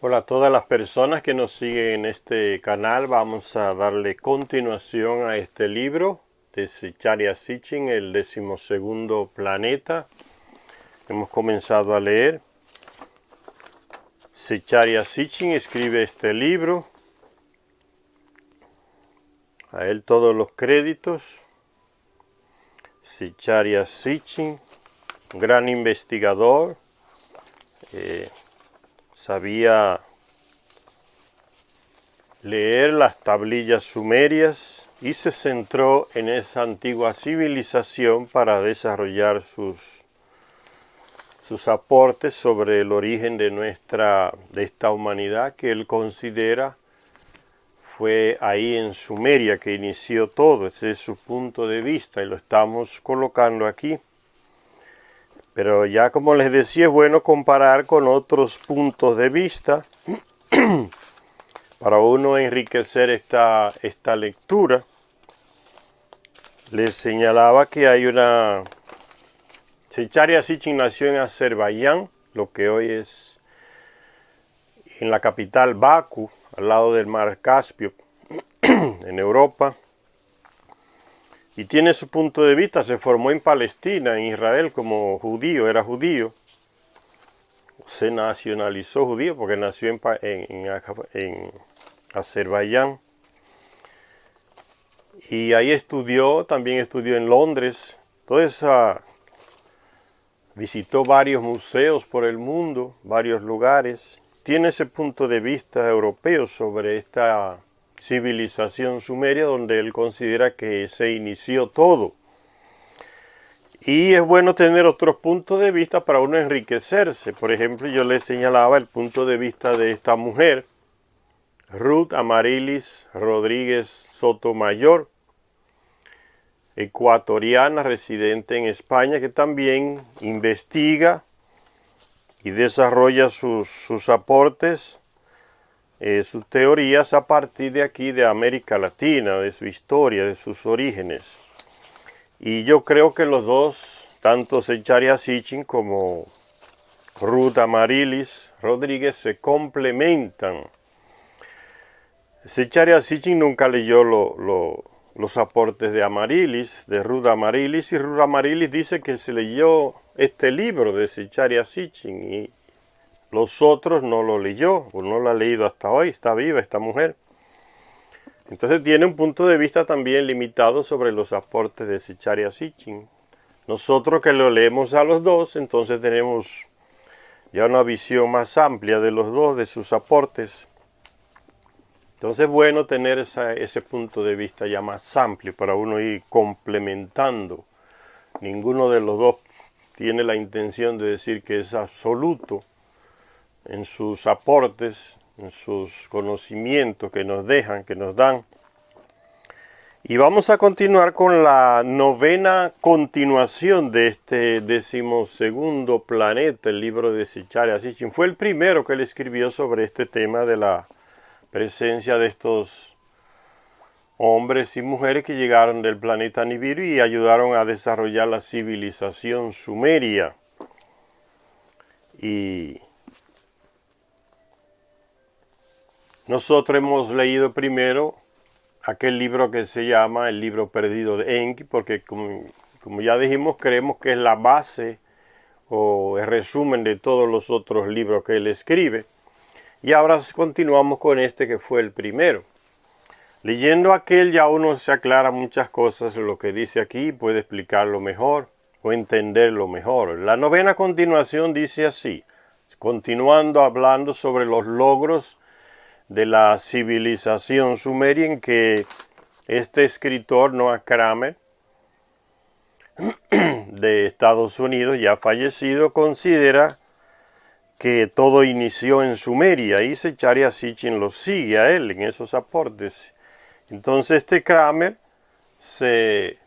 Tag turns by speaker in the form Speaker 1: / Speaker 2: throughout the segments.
Speaker 1: Hola a todas las personas que nos siguen en este canal. Vamos a darle continuación a este libro de Zecharia Sitchin, el 12º planeta. Hemos comenzado a leer. Zecharia Sitchin escribe este libro. A él todos los créditos. Zecharia Sitchin, gran investigador. Sabía leer las tablillas sumerias y se centró en esa antigua civilización para desarrollar sus aportes sobre el origen de esta humanidad que él considera fue ahí en Sumeria que inició todo. Ese es su punto de vista y lo estamos colocando aquí. Pero ya como les decía, es bueno comparar con otros puntos de vista para uno enriquecer esta lectura. Les señalaba que hay una... Zecharia Sitchin nació en Azerbaiyán, lo que hoy es en la capital Bakú, al lado del mar Caspio, en Europa. Y tiene su punto de vista, se formó en Palestina, en Israel, como judío, era judío. Se nacionalizó judío porque nació en Azerbaiyán. Y ahí también estudió en Londres. Visitó varios museos por el mundo, varios lugares. Tiene ese punto de vista europeo sobre esta civilización sumeria donde él considera que se inició todo. Y es bueno tener otros puntos de vista para uno enriquecerse. Por ejemplo, yo le señalaba el punto de vista de esta mujer, Ruth Amarilis Rodríguez Sotomayor, ecuatoriana residente en España, que también investiga y desarrolla sus aportes, sus teorías a partir de aquí, de América Latina, de su historia, de sus orígenes. Y yo creo que los dos, tanto Zecharia Sitchin como Ruth Amarilis Rodríguez, se complementan. Zecharia Sitchin nunca leyó los aportes de Amarilis, de Ruth Amarilis, y Ruth Amarilis dice que se leyó este libro de Zecharia Sitchin y los otros no lo leyó, o no lo ha leído hasta hoy. Está viva esta mujer. Entonces tiene un punto de vista también limitado sobre los aportes de Zecharia Sitchin. Nosotros que lo leemos a los dos, entonces tenemos ya una visión más amplia de los dos, de sus aportes. Entonces es bueno tener ese punto de vista ya más amplio para uno ir complementando. Ninguno de los dos tiene la intención de decir que es absoluto en sus aportes, en sus conocimientos que nos dejan, que nos dan. Y vamos a continuar con la novena continuación de este 12º planeta, el libro de Zecharia Sitchin. Fue el primero que él escribió sobre este tema de la presencia de estos hombres y mujeres que llegaron del planeta Nibiru y ayudaron a desarrollar la civilización sumeria. Y nosotros hemos leído primero aquel libro que se llama El libro perdido de Enki, porque como ya dijimos, creemos que es la base o el resumen de todos los otros libros que él escribe. Y ahora continuamos con este que fue el primero. Leyendo aquel ya uno se aclara muchas cosas de lo que dice aquí y puede explicarlo mejor o entenderlo mejor. La novena continuación dice así, continuando hablando sobre los logros de la civilización sumeria, en que este escritor, Noah Kramer, de Estados Unidos, ya fallecido, considera que todo inició en Sumeria, y Zecharia Sitchin lo sigue a él en esos aportes. Entonces este Kramer se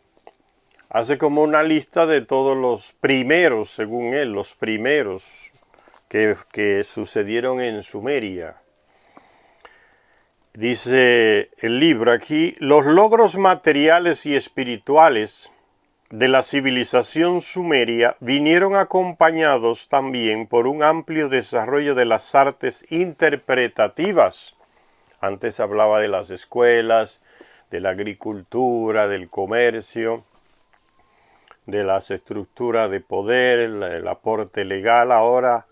Speaker 1: hace como una lista de todos los primeros, según él, los primeros que sucedieron en Sumeria. Dice el libro aquí, los logros materiales y espirituales de la civilización sumeria vinieron acompañados también por un amplio desarrollo de las artes interpretativas. Antes hablaba de las escuelas, de la agricultura, del comercio, de las estructuras de poder, el aporte legal. Ahora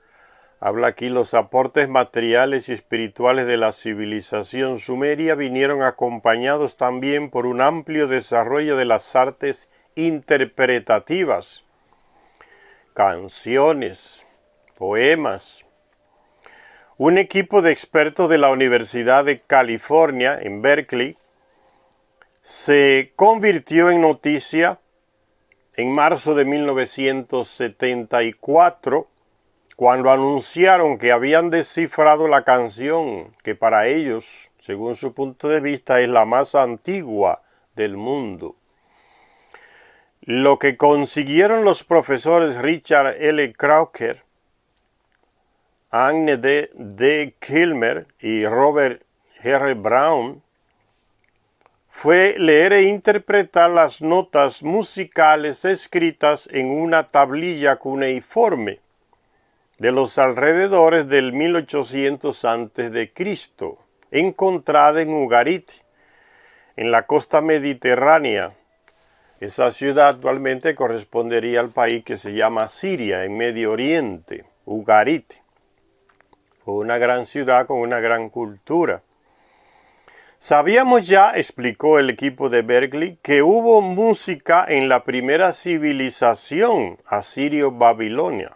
Speaker 1: habla aquí: los aportes materiales y espirituales de la civilización sumeria vinieron acompañados también por un amplio desarrollo de las artes interpretativas, canciones, poemas. Un equipo de expertos de la Universidad de California en Berkeley se convirtió en noticia en marzo de 1974 cuando anunciaron que habían descifrado la canción que para ellos, según su punto de vista, es la más antigua del mundo. Lo que consiguieron los profesores Richard L. Crocker, Anne D. Kilmer y Robert R. Brown fue leer e interpretar las notas musicales escritas en una tablilla cuneiforme de los alrededores del 1800 a.C., encontrada en Ugarit, en la costa mediterránea. Esa ciudad actualmente correspondería al país que se llama Siria, en Medio Oriente, Ugarit. Fue una gran ciudad con una gran cultura. Sabíamos ya, explicó el equipo de Berkeley, que hubo música en la primera civilización asirio-babilonia.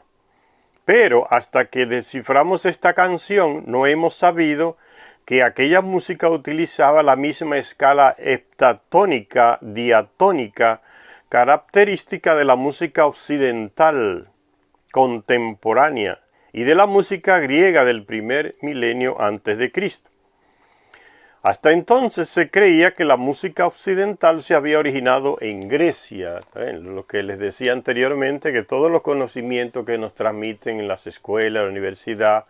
Speaker 1: Pero hasta que desciframos esta canción, no hemos sabido que aquella música utilizaba la misma escala heptatónica, diatónica, característica de la música occidental contemporánea y de la música griega del primer milenio antes de Cristo. Hasta entonces se creía que la música occidental se había originado en Grecia. Lo que les decía anteriormente, que todos los conocimientos que nos transmiten en las escuelas, la universidad,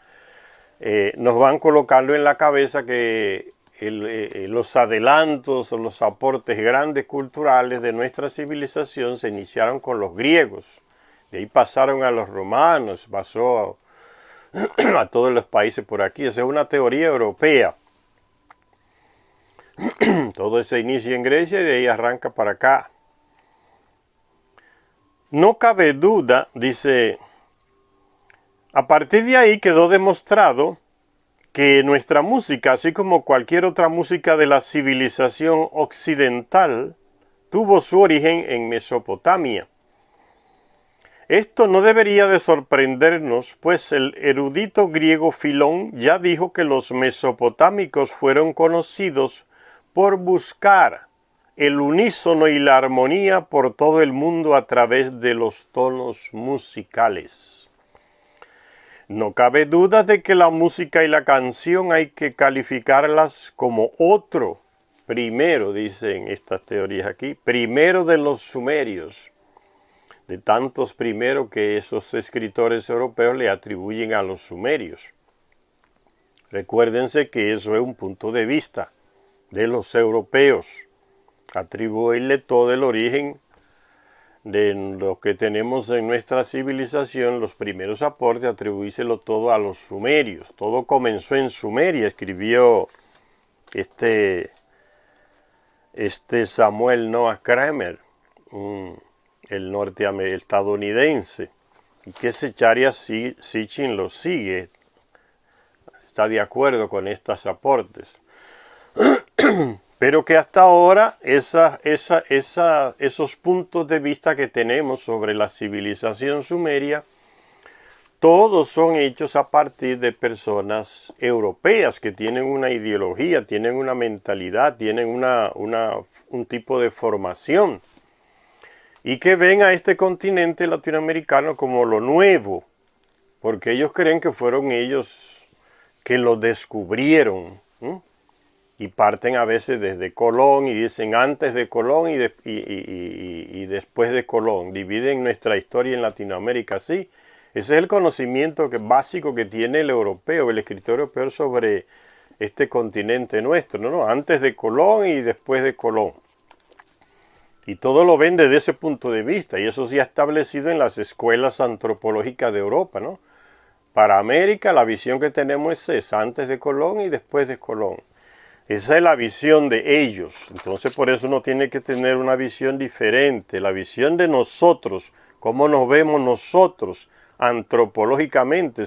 Speaker 1: nos van colocando en la cabeza que los adelantos o los aportes grandes culturales de nuestra civilización se iniciaron con los griegos. De ahí pasaron a los romanos, pasó a todos los países por aquí. Esa es una teoría europea. Todo se inicia en Grecia y de ahí arranca para acá. No cabe duda, dice, a partir de ahí quedó demostrado que nuestra música, así como cualquier otra música de la civilización occidental, tuvo su origen en Mesopotamia. Esto no debería de sorprendernos, pues el erudito griego Filón ya dijo que los mesopotámicos fueron conocidos por buscar el unísono y la armonía por todo el mundo a través de los tonos musicales. No cabe duda de que la música y la canción hay que calificarlas como otro, primero, dicen estas teorías aquí, primero de los sumerios, de tantos primeros que esos escritores europeos le atribuyen a los sumerios. Recuérdense que eso es un punto de vista de los europeos, atribuirle todo el origen de lo que tenemos en nuestra civilización, los primeros aportes, atribuírselo todo a los sumerios. Todo comenzó en Sumeria, escribió este Samuel Noah Kramer, el estadounidense, y que Zecharia Sitchin lo sigue, está de acuerdo con estos aportes. Pero que hasta ahora esos puntos de vista que tenemos sobre la civilización sumeria, todos son hechos a partir de personas europeas que tienen una ideología, tienen una mentalidad, tienen un tipo de formación y que ven a este continente latinoamericano como lo nuevo, porque ellos creen que fueron ellos que lo descubrieron, ¿sí? Y parten a veces desde Colón y dicen antes de Colón y después de Colón. Dividen nuestra historia en Latinoamérica así. Ese es el conocimiento básico que tiene el europeo, el escritor europeo sobre este continente nuestro, ¿no? Antes de Colón y después de Colón. Y todo lo ven desde ese punto de vista, y eso se ha establecido en las escuelas antropológicas de Europa, ¿no? Para América la visión que tenemos es esa, antes de Colón y después de Colón. Esa es la visión de ellos. Entonces por eso uno tiene que tener una visión diferente, la visión de nosotros, cómo nos vemos nosotros antropológicamente,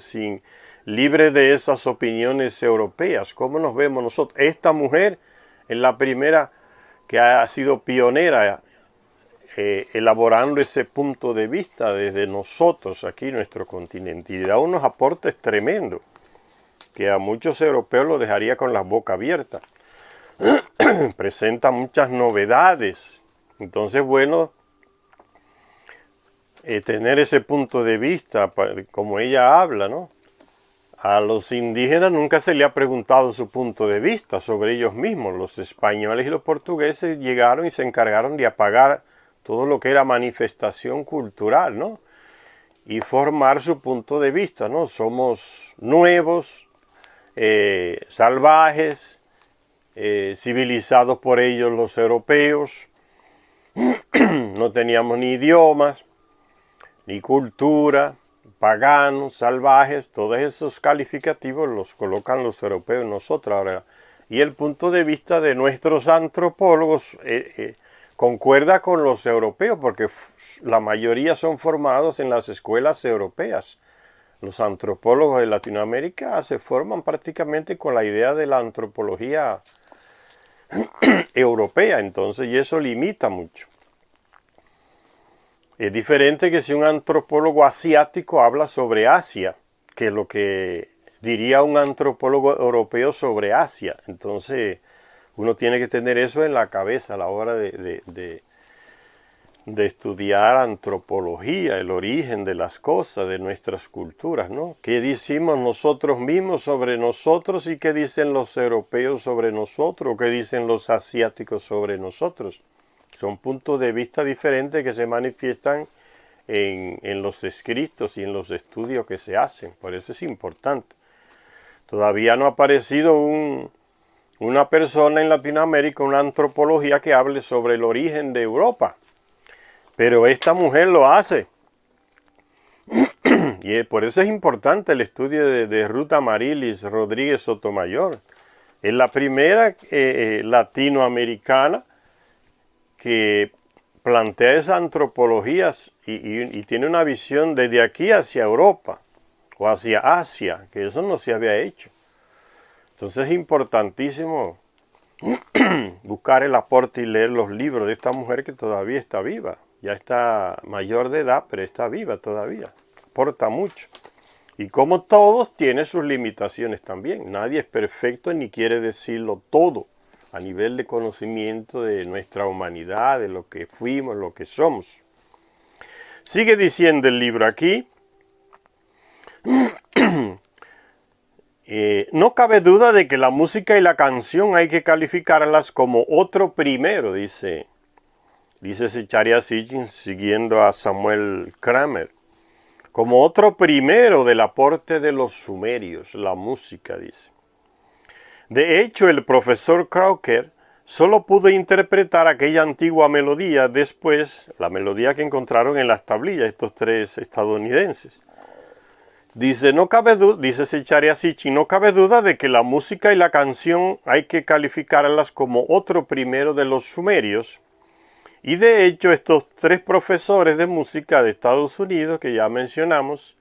Speaker 1: libre de esas opiniones europeas, cómo nos vemos nosotros. Esta mujer es la primera que ha sido pionera elaborando ese punto de vista desde nosotros aquí, nuestro continente, y da unos aportes tremendos que a muchos europeos lo dejaría con la boca abierta. Presenta muchas novedades. Entonces, bueno, tener ese punto de vista, como ella habla, ¿no? A los indígenas nunca se le ha preguntado su punto de vista sobre ellos mismos. Los españoles y los portugueses llegaron y se encargaron de apagar todo lo que era manifestación cultural, ¿no? Y formar su punto de vista, ¿no? Somos nuevos, salvajes, civilizados por ellos los europeos, no teníamos ni idiomas, ni cultura, paganos, salvajes, todos esos calificativos los colocan los europeos en nosotros ahora. Y el punto de vista de nuestros antropólogos concuerda con los europeos, porque la mayoría son formados en las escuelas europeas. Los antropólogos de Latinoamérica se forman prácticamente con la idea de la antropología europea, entonces, y eso limita mucho. Es diferente que si un antropólogo asiático habla sobre Asia, que lo que diría un antropólogo europeo sobre Asia. Entonces, uno tiene que tener eso en la cabeza a la hora de estudiar antropología, el origen de las cosas, de nuestras culturas, ¿no? ¿Qué decimos nosotros mismos sobre nosotros y qué dicen los europeos sobre nosotros? ¿Qué dicen los asiáticos sobre nosotros? Son puntos de vista diferentes que se manifiestan en los escritos y en los estudios que se hacen. Por eso es importante. Todavía no ha aparecido una persona en Latinoamérica, una antropología que hable sobre el origen de Europa. Pero esta mujer lo hace. Y por eso es importante el estudio de Ruth Amaryllis Rodríguez Sotomayor. Es la primera latinoamericana que plantea esa antropología y tiene una visión desde aquí hacia Europa o hacia Asia, que eso no se había hecho. Entonces es importantísimo buscar el aporte y leer los libros de esta mujer que todavía está viva. Ya está mayor de edad, pero está viva todavía. Aporta mucho. Y como todos, tiene sus limitaciones también. Nadie es perfecto ni quiere decirlo todo a nivel de conocimiento de nuestra humanidad, de lo que fuimos, lo que somos. Sigue diciendo el libro aquí. No cabe duda de que la música y la canción hay que calificarlas como otro primero, dice Zecharia Sitchin siguiendo a Samuel Kramer. Como otro primero del aporte de los sumerios, la música, dice. De hecho, el profesor Crocker solo pudo interpretar aquella antigua melodía después, la melodía que encontraron en las tablillas, estos tres estadounidenses. Dice Zecharia Sitchin, no cabe duda de que la música y la canción hay que calificarlas como otro primero de los sumerios. Y de hecho, estos tres profesores de música de Estados Unidos, que ya mencionamos,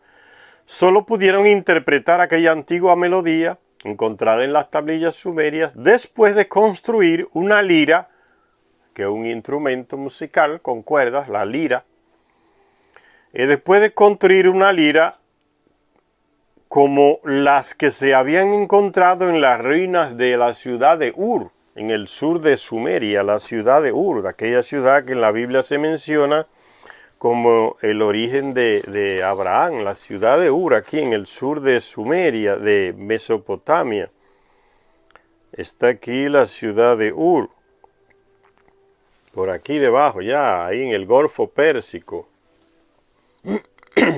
Speaker 1: solo pudieron interpretar aquella antigua melodía encontrada en las tablillas sumerias después de construir una lira, que es un instrumento musical con cuerdas, la lira. Y después de construir una lira como las que se habían encontrado en las ruinas de la ciudad de Ur, en el sur de Sumeria, la ciudad de Ur, aquella ciudad que en la Biblia se menciona como el origen de Abraham, la ciudad de Ur, aquí en el sur de Sumeria, de Mesopotamia. Está aquí la ciudad de Ur, por aquí debajo, ya, ahí en el Golfo Pérsico,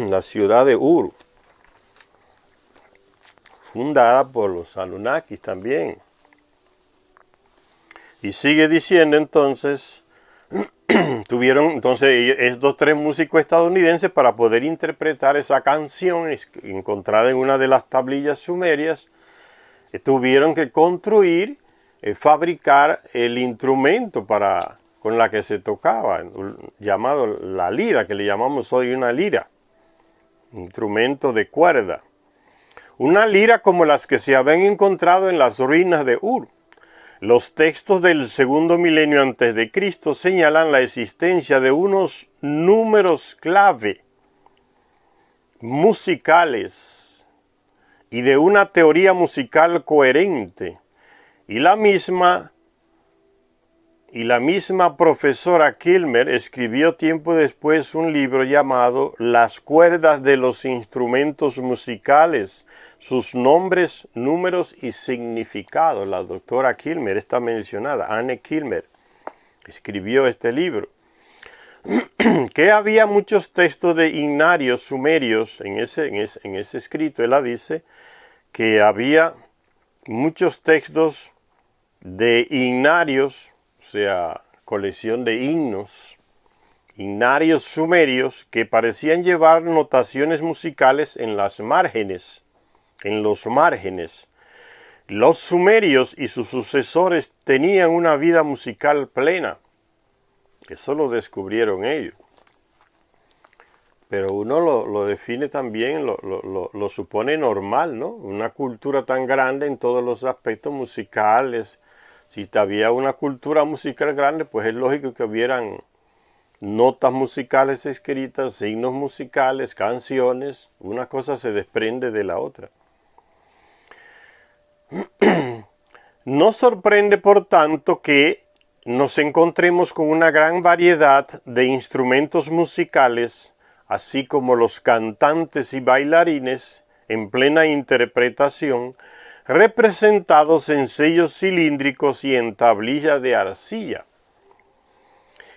Speaker 1: la ciudad de Ur, fundada por los Anunnakis también. Y sigue diciendo entonces tuvieron entonces estos tres músicos estadounidenses para poder interpretar esa canción encontrada en una de las tablillas sumerias, tuvieron que construir, fabricar el instrumento con la que se tocaba, llamado la lira, que le llamamos hoy una lira, instrumento de cuerda. Una lira como las que se habían encontrado en las ruinas de Ur. Los textos del segundo milenio antes de Cristo señalan la existencia de unos números clave musicales y de una teoría musical coherente. Y la misma profesora Kilmer escribió tiempo después un libro llamado Las cuerdas de los instrumentos musicales, sus nombres, números y significados. La doctora Kilmer está mencionada, Anne Kilmer, escribió este libro. Que había muchos textos de himnarios sumerios en ese escrito. Ella dice que había muchos textos de himnarios, o sea, colección de himnos, himnarios sumerios que parecían llevar notaciones musicales en los márgenes. Los sumerios y sus sucesores tenían una vida musical plena. Eso lo descubrieron ellos. Pero uno lo define también, lo supone normal, ¿no? Una cultura tan grande en todos los aspectos musicales. Si había una cultura musical grande, pues es lógico que hubieran notas musicales escritas, signos musicales, canciones. Una cosa se desprende de la otra. No sorprende, por tanto, que nos encontremos con una gran variedad de instrumentos musicales, así como los cantantes y bailarines en plena interpretación, representados en sellos cilíndricos y en tablilla de arcilla.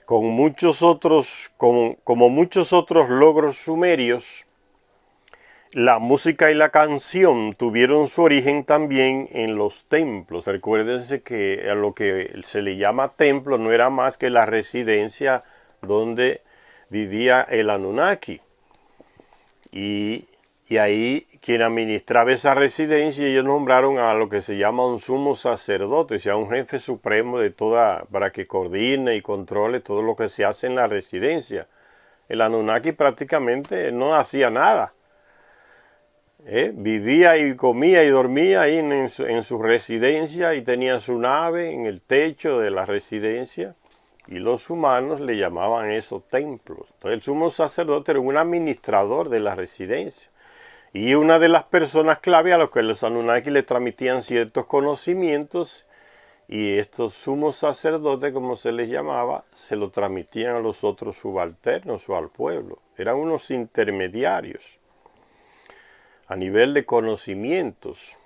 Speaker 1: Como muchos otros logros sumerios, la música y la canción tuvieron su origen también en los templos. Recuérdense que a lo que se le llama templo no era más que la residencia donde vivía el Anunnaki. Y ahí quien administraba esa residencia, ellos nombraron a lo que se llama un sumo sacerdote, o sea, un jefe supremo de para que coordine y controle todo lo que se hace en la residencia. El Anunnaki prácticamente no hacía nada. Vivía y comía y dormía ahí en su residencia y tenía su nave en el techo de la residencia, y los humanos le llamaban esos templos. Entonces el sumo sacerdote era un administrador de la residencia y una de las personas clave a los que los Anunnaki le transmitían ciertos conocimientos, y estos sumos sacerdotes, como se les llamaba, se lo transmitían a los otros subalternos o al pueblo. Eran unos intermediarios a nivel de conocimientos.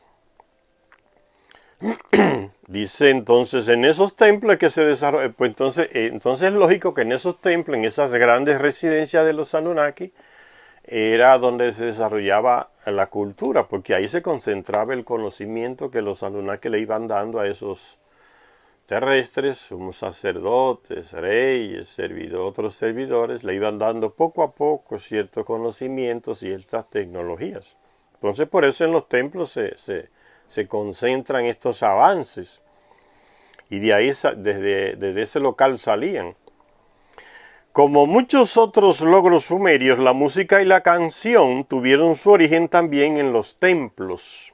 Speaker 1: Dice entonces, en esos templos que se desarrolla, pues entonces es lógico que en esos templos, en esas grandes residencias de los Anunnaki, era donde se desarrollaba la cultura, porque ahí se concentraba el conocimiento que los Anunnaki le iban dando a esos terrestres, sumos sacerdotes, reyes, otros servidores, le iban dando poco a poco ciertos conocimientos y ciertas tecnologías. Entonces por eso en los templos se concentran estos avances, y de ahí desde ese local salían. Como muchos otros logros sumerios, la música y la canción tuvieron su origen también en los templos.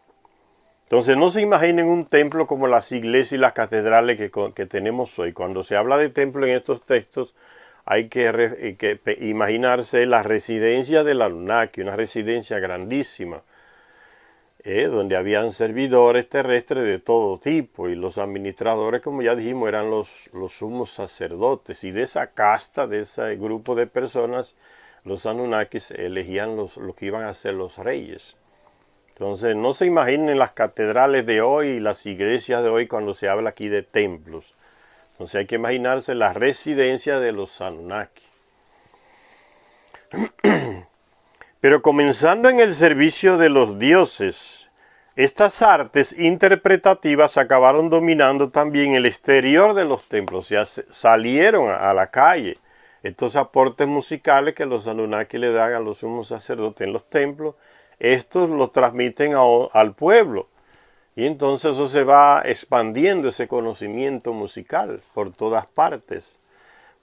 Speaker 1: Entonces no se imaginen un templo como las iglesias y las catedrales que tenemos hoy. Cuando se habla de templo en estos textos, hay que imaginarse la residencia del Anunnaki, una residencia grandísima, donde habían servidores terrestres de todo tipo, y los administradores, como ya dijimos, eran los sumos sacerdotes, y de esa casta, de ese grupo de personas, los Anunnakis elegían los que iban a ser los reyes. Entonces no se imaginen las catedrales de hoy y las iglesias de hoy cuando se habla aquí de templos. Entonces hay que imaginarse la residencia de los Anunnaki. Pero comenzando en el servicio de los dioses, Estas artes interpretativas acabaron dominando también el exterior de los templos, o sea, salieron a la calle. Estos aportes musicales que los Anunnaki le dan a los sumos sacerdotes en los templos, estos los transmiten al pueblo. Y entonces eso se va expandiendo, ese conocimiento musical, por todas partes,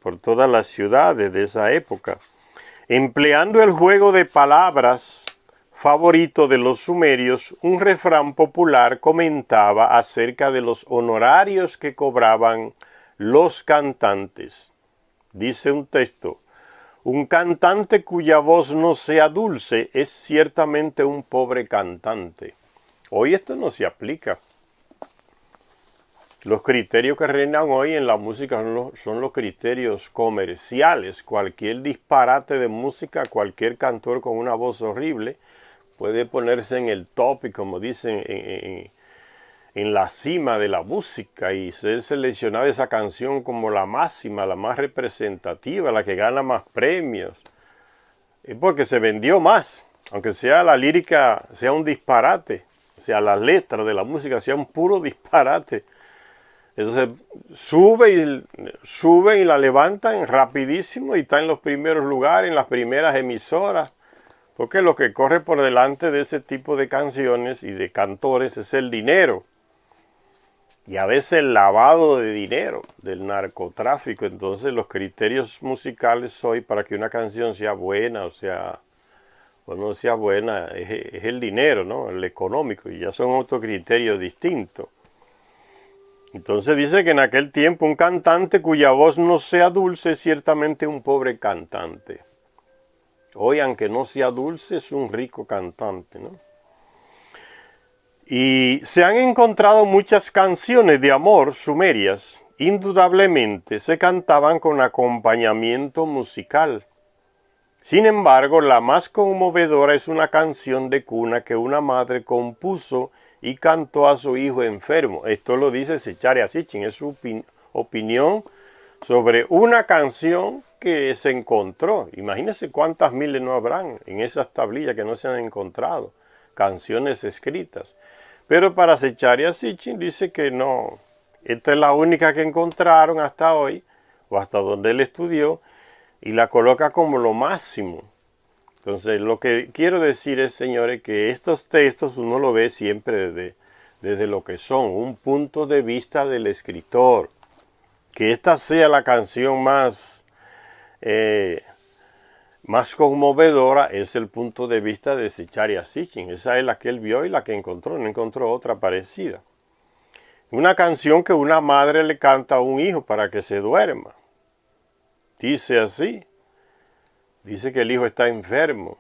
Speaker 1: por todas las ciudades de esa época. Empleando el juego de palabras favorito de los sumerios, un refrán popular comentaba acerca de los honorarios que cobraban los cantantes. Dice un texto: un cantante cuya voz no sea dulce es ciertamente un pobre cantante. Hoy esto no se aplica. Los criterios que reinan hoy en la música son los criterios comerciales. Cualquier disparate de música, cualquier cantor con una voz horrible puede ponerse en el top y, como dicen, en la cima de la música y ser seleccionada esa canción como la máxima, la más representativa, la que gana más premios. Es porque se vendió más, aunque sea la lírica, sea un disparate, o sea, las letras de la música sea un puro disparate. Entonces suben y la levantan rapidísimo y está en los primeros lugares, en las primeras emisoras. Porque lo que corre por delante de ese tipo de canciones y de cantores es el dinero. Y a veces el lavado de dinero del narcotráfico. Entonces los criterios musicales hoy para que una canción sea buena o no sea buena es el dinero, ¿no? El económico. Y ya son otros criterios distintos. Entonces dice que en aquel tiempo un cantante cuya voz no sea dulce es ciertamente un pobre cantante. Hoy, aunque no sea dulce, es un rico cantante, ¿no? Y se han encontrado muchas canciones de amor sumerias. Indudablemente se cantaban con acompañamiento musical. Sin embargo, la más conmovedora es una canción de cuna que una madre compuso y cantó a su hijo enfermo. Esto lo dice Zecharia Sitchin, es su opinión sobre una canción que se encontró. Imagínense cuántas miles no habrán en esas tablillas que no se han encontrado, canciones escritas. Pero para Zecharia Sitchin dice que no, esta es la única que encontraron hasta hoy, o hasta donde él estudió, y la coloca como lo máximo. Entonces, lo que quiero decir es, señores, que estos textos uno lo ve siempre desde lo que son, un punto de vista del escritor. Que esta sea la canción más conmovedora es el punto de vista de Zecharia Sitchin. Esa es la que él vio y la que encontró, no encontró otra parecida. Una canción que una madre le canta a un hijo para que se duerma. Dice así, dice que el hijo está enfermo.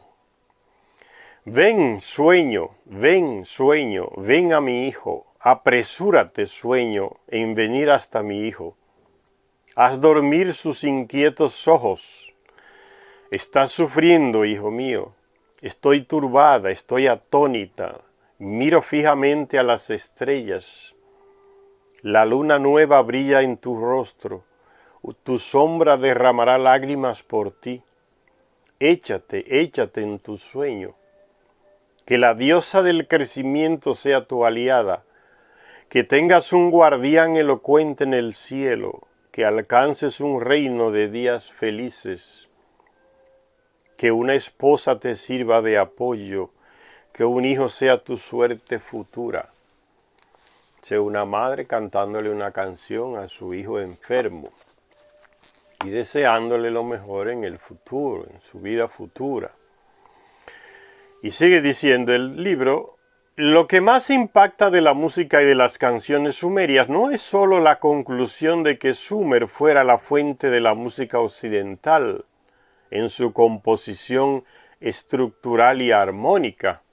Speaker 1: Ven, sueño, ven a mi hijo. Apresúrate, sueño, en venir hasta mi hijo. Haz dormir sus inquietos ojos. Estás sufriendo, hijo mío. Estoy turbada, estoy atónita. Miro fijamente a las estrellas. La luna nueva brilla en tu rostro. Tu sombra derramará lágrimas por ti. Échate en tu sueño. Que la diosa del crecimiento sea tu aliada. Que tengas un guardián elocuente en el cielo. Que alcances un reino de días felices. Que una esposa te sirva de apoyo. Que un hijo sea tu suerte futura. Sea una madre cantándole una canción a su hijo enfermo y deseándole lo mejor en el futuro, en su vida futura. Y sigue diciendo el libro: lo que más impacta de la música y de las canciones sumerias no es sólo la conclusión de que Sumer fuera la fuente de la música occidental en su composición estructural y armónica.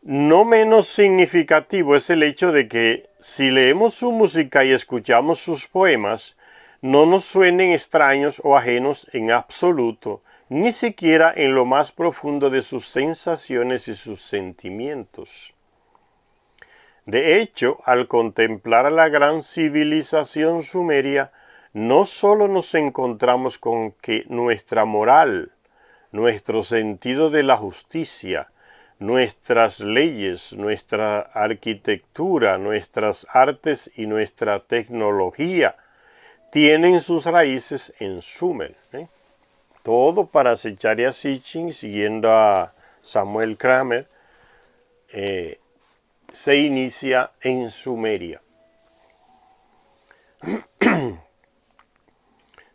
Speaker 1: No menos significativo es el hecho de que, si leemos su música y escuchamos sus poemas, no nos suenen extraños o ajenos en absoluto, ni siquiera en lo más profundo de sus sensaciones y sus sentimientos. De hecho, al contemplar a la gran civilización sumeria, no solo nos encontramos con que nuestra moral, nuestro sentido de la justicia, nuestras leyes, nuestra arquitectura, nuestras artes y nuestra tecnología tienen sus raíces en Sumer. Todo para Zecharia Sitchin, siguiendo a Samuel Kramer, se inicia en Sumeria.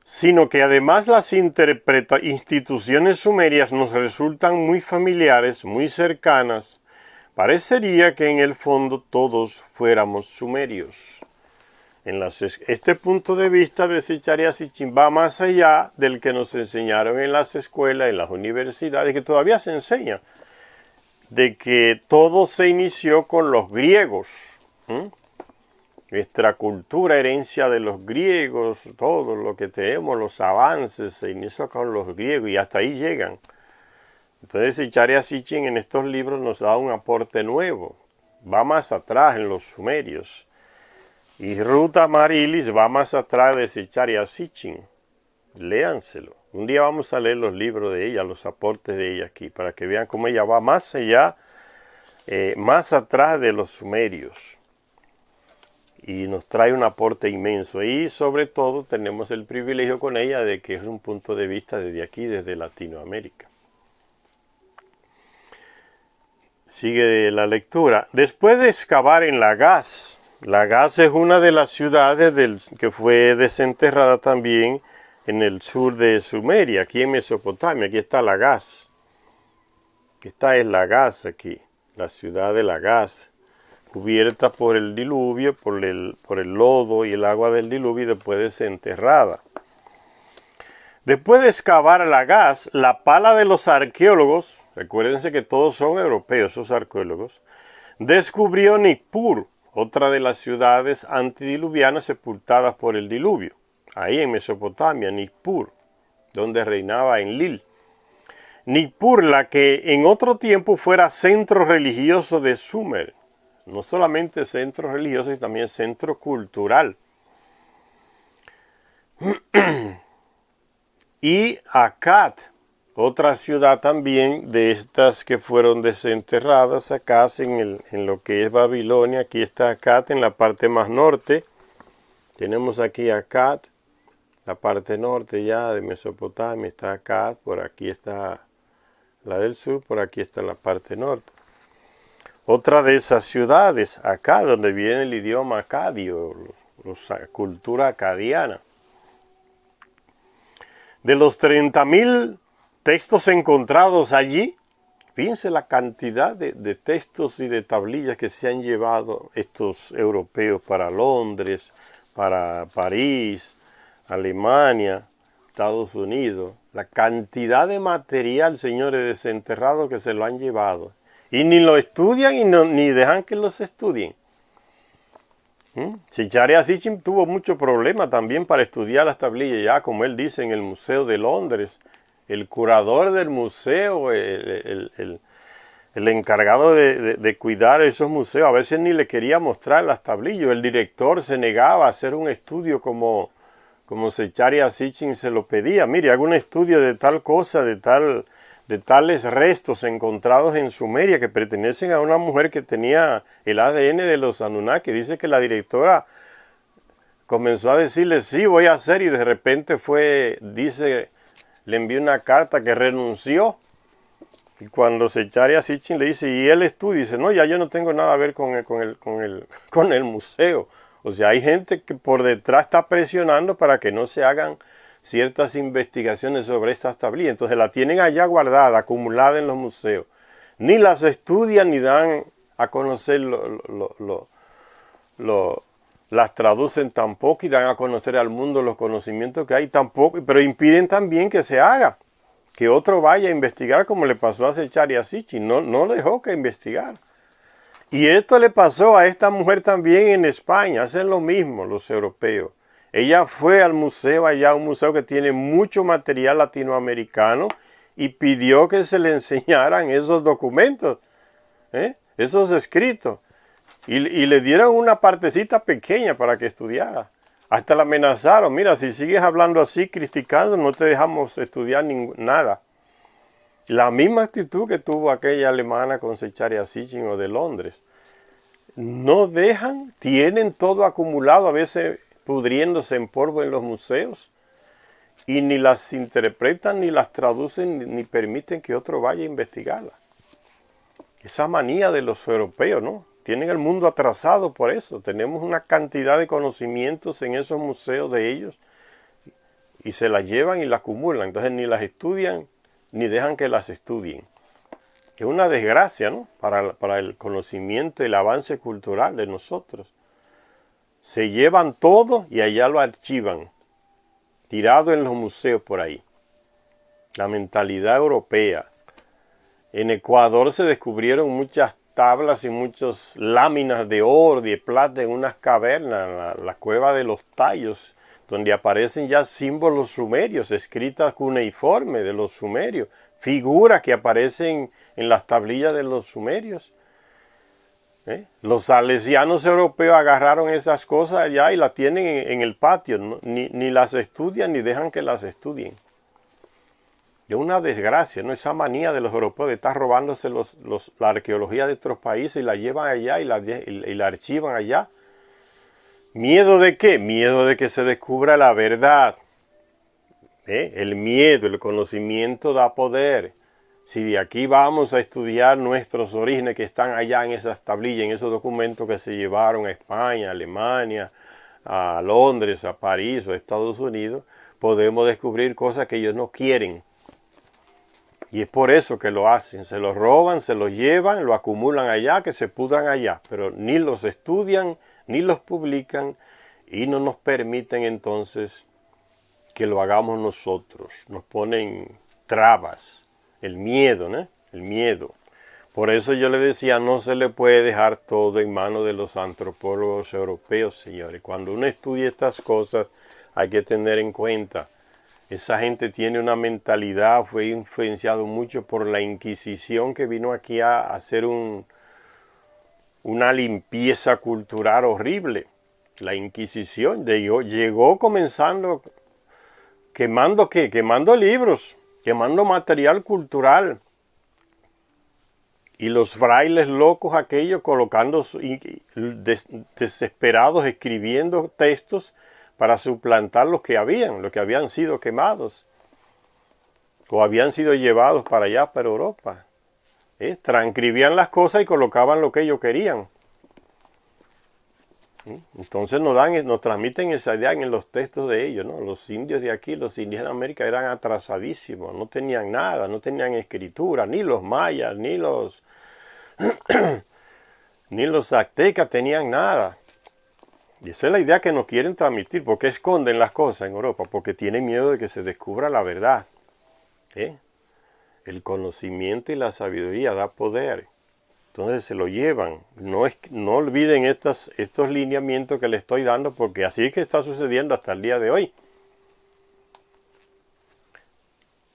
Speaker 1: Sino que además las instituciones sumerias nos resultan muy familiares, muy cercanas. Parecería que en el fondo todos fuéramos sumerios. Este punto de vista de Zecharia Sitchin va más allá del que nos enseñaron en las escuelas, en las universidades, que todavía se enseña, de que todo se inició con los griegos. Nuestra cultura, herencia de los griegos, todo lo que tenemos, los avances, se inició con los griegos y hasta ahí llegan. Entonces Zecharia Sitchin en estos libros nos da un aporte nuevo, va más atrás en los sumerios. Y Ruth Amaryllis va más atrás de Zecharia Sitchin. Léanselo. Un día vamos a leer los libros de ella, los aportes de ella aquí, para que vean cómo ella va más allá, más atrás de los sumerios. Y nos trae un aporte inmenso. Y sobre todo tenemos el privilegio con ella de que es un punto de vista desde aquí, desde Latinoamérica. Sigue la lectura. Después de excavar en Lagash, Lagash es una de las ciudades que fue desenterrada también en el sur de Sumeria, aquí en Mesopotamia. Aquí está Lagash. Esta es Lagash aquí, la ciudad de Lagash, cubierta por el diluvio, por el lodo y el agua del diluvio, y después desenterrada. Después de excavar Lagash, la pala de los arqueólogos, recuérdense que todos son europeos esos arqueólogos, descubrió Nippur, otra de las ciudades antidiluvianas sepultadas por el diluvio, ahí en Mesopotamia, Nippur, donde reinaba Enlil. Nippur, la que en otro tiempo fuera centro religioso de Sumer, no solamente centro religioso, sino también centro cultural. Y Akkad, otra ciudad también de estas que fueron desenterradas acá en lo que es Babilonia. Aquí está Akkad en la parte más norte. Tenemos aquí Akkad, la parte norte ya de Mesopotamia. Está Akkad, por aquí está la del sur, por aquí está la parte norte. Otra de esas ciudades, acá donde viene el idioma acadio, la cultura acadiana. De los 30.000 textos encontrados allí, fíjense la cantidad de textos y de tablillas que se han llevado estos europeos para Londres, para París, Alemania, Estados Unidos. La cantidad de material, señores, desenterrado que se lo han llevado. Y ni lo estudian ni dejan que los estudien. Zecharia Sitchin tuvo mucho problema también para estudiar las tablillas, ya como él dice en el Museo de Londres. El curador del museo, el encargado de cuidar esos museos, a veces ni le quería mostrar las tablillas. El director se negaba a hacer un estudio como Zecharia Sitchin se lo pedía. Mire, haga un estudio de tal cosa, de tales restos encontrados en Sumeria que pertenecen a una mujer que tenía el ADN de los Anunnaki. Dice que la directora comenzó a decirle, sí, voy a hacer, y de repente le envió una carta que renunció. Y cuando Zecharia Sitchin le dice, ¿y el estudio? Dice, no, ya yo no tengo nada a ver con el museo. O sea, hay gente que por detrás está presionando para que no se hagan ciertas investigaciones sobre estas tablillas. Entonces la tienen allá guardada, acumulada en los museos. Ni las estudian ni dan a conocer, las traducen tampoco, y dan a conocer al mundo los conocimientos que hay tampoco, pero impiden también que se haga, que otro vaya a investigar, como le pasó a Zecharia Sitchin. No dejó que investigar. Y esto le pasó a esta mujer también en España. Hacen lo mismo los europeos. Ella fue al museo allá, un museo que tiene mucho material latinoamericano, y pidió que se le enseñaran esos documentos, esos escritos. Y le dieron una partecita pequeña para que estudiara. Hasta la amenazaron, mira, si sigues hablando así, criticando, no te dejamos estudiar nada. La misma actitud que tuvo aquella alemana con Zecharia Sitchin o de Londres. No dejan, tienen todo acumulado, a veces pudriéndose en polvo en los museos, y ni las interpretan, ni las traducen, ni permiten que otro vaya a investigarlas. Esa manía de los europeos, ¿no? Tienen el mundo atrasado por eso. Tenemos una cantidad de conocimientos en esos museos de ellos y se las llevan y las acumulan. Entonces ni las estudian ni dejan que las estudien. Es una desgracia, ¿no? Para el conocimiento y el avance cultural de nosotros. Se llevan todo y allá lo archivan, tirado en los museos por ahí. La mentalidad europea. En Ecuador se descubrieron muchas tablas y muchas láminas de oro y de plata en unas cavernas, la cueva de los Tallos, donde aparecen ya símbolos sumerios, escritas cuneiforme de los sumerios, figuras que aparecen en las tablillas de los sumerios. Los salesianos europeos agarraron esas cosas allá y las tienen en el patio, ¿no? Ni las estudian ni dejan que las estudien. Es una desgracia, ¿no? Esa manía de los europeos de estar robándose la arqueología de otros países y la llevan allá y la archivan allá. ¿Miedo de qué? Miedo de que se descubra la verdad. El miedo, el conocimiento da poder. Si de aquí vamos a estudiar nuestros orígenes que están allá en esas tablillas, en esos documentos que se llevaron a España, a Alemania, a Londres, a París o a Estados Unidos, podemos descubrir cosas que ellos no quieren. Y es por eso que lo hacen, se los roban, se los llevan, lo acumulan allá, que se pudran allá, pero ni los estudian, ni los publican y no nos permiten entonces que lo hagamos nosotros. Nos ponen trabas, el miedo, ¿no? El miedo. Por eso yo le decía, no se le puede dejar todo en manos de los antropólogos europeos, señores. Cuando uno estudia estas cosas hay que tener en cuenta. Esa gente tiene una mentalidad, fue influenciado mucho por la Inquisición que vino aquí a hacer una limpieza cultural horrible. La Inquisición llegó comenzando, ¿quemando qué? Quemando libros, quemando material cultural. Y los frailes locos aquellos colocando desesperados, escribiendo textos para suplantar los que habían sido quemados o habían sido llevados para allá, para Europa. Transcribían las cosas y colocaban lo que ellos querían. Entonces nos transmiten esa idea en los textos de ellos, ¿no? Los indios de aquí, los indígenas de América eran atrasadísimos, no tenían nada, no tenían escritura, ni los mayas, ni los aztecas tenían nada. Y esa es la idea que nos quieren transmitir. ¿Por qué esconden las cosas en Europa? Porque tienen miedo de que se descubra la verdad. El conocimiento y la sabiduría da poder. Entonces se lo llevan. No olviden estos lineamientos que les estoy dando, porque así es que está sucediendo hasta el día de hoy.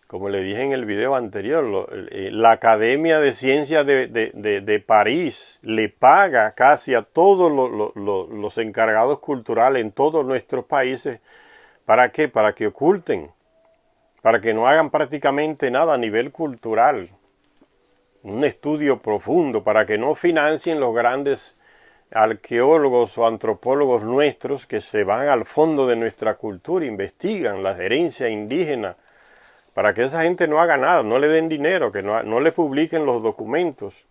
Speaker 1: Como le dije en el video anterior, la Academia de Ciencias de París le paga casi a todos los encargados culturales en todos nuestros países. ¿Para qué? Para que oculten, para que no hagan prácticamente nada a nivel cultural. Un estudio profundo, para que no financien los grandes arqueólogos o antropólogos nuestros que se van al fondo de nuestra cultura, investigan la herencia indígena, para que esa gente no haga nada, no le den dinero, que no le publiquen los documentos.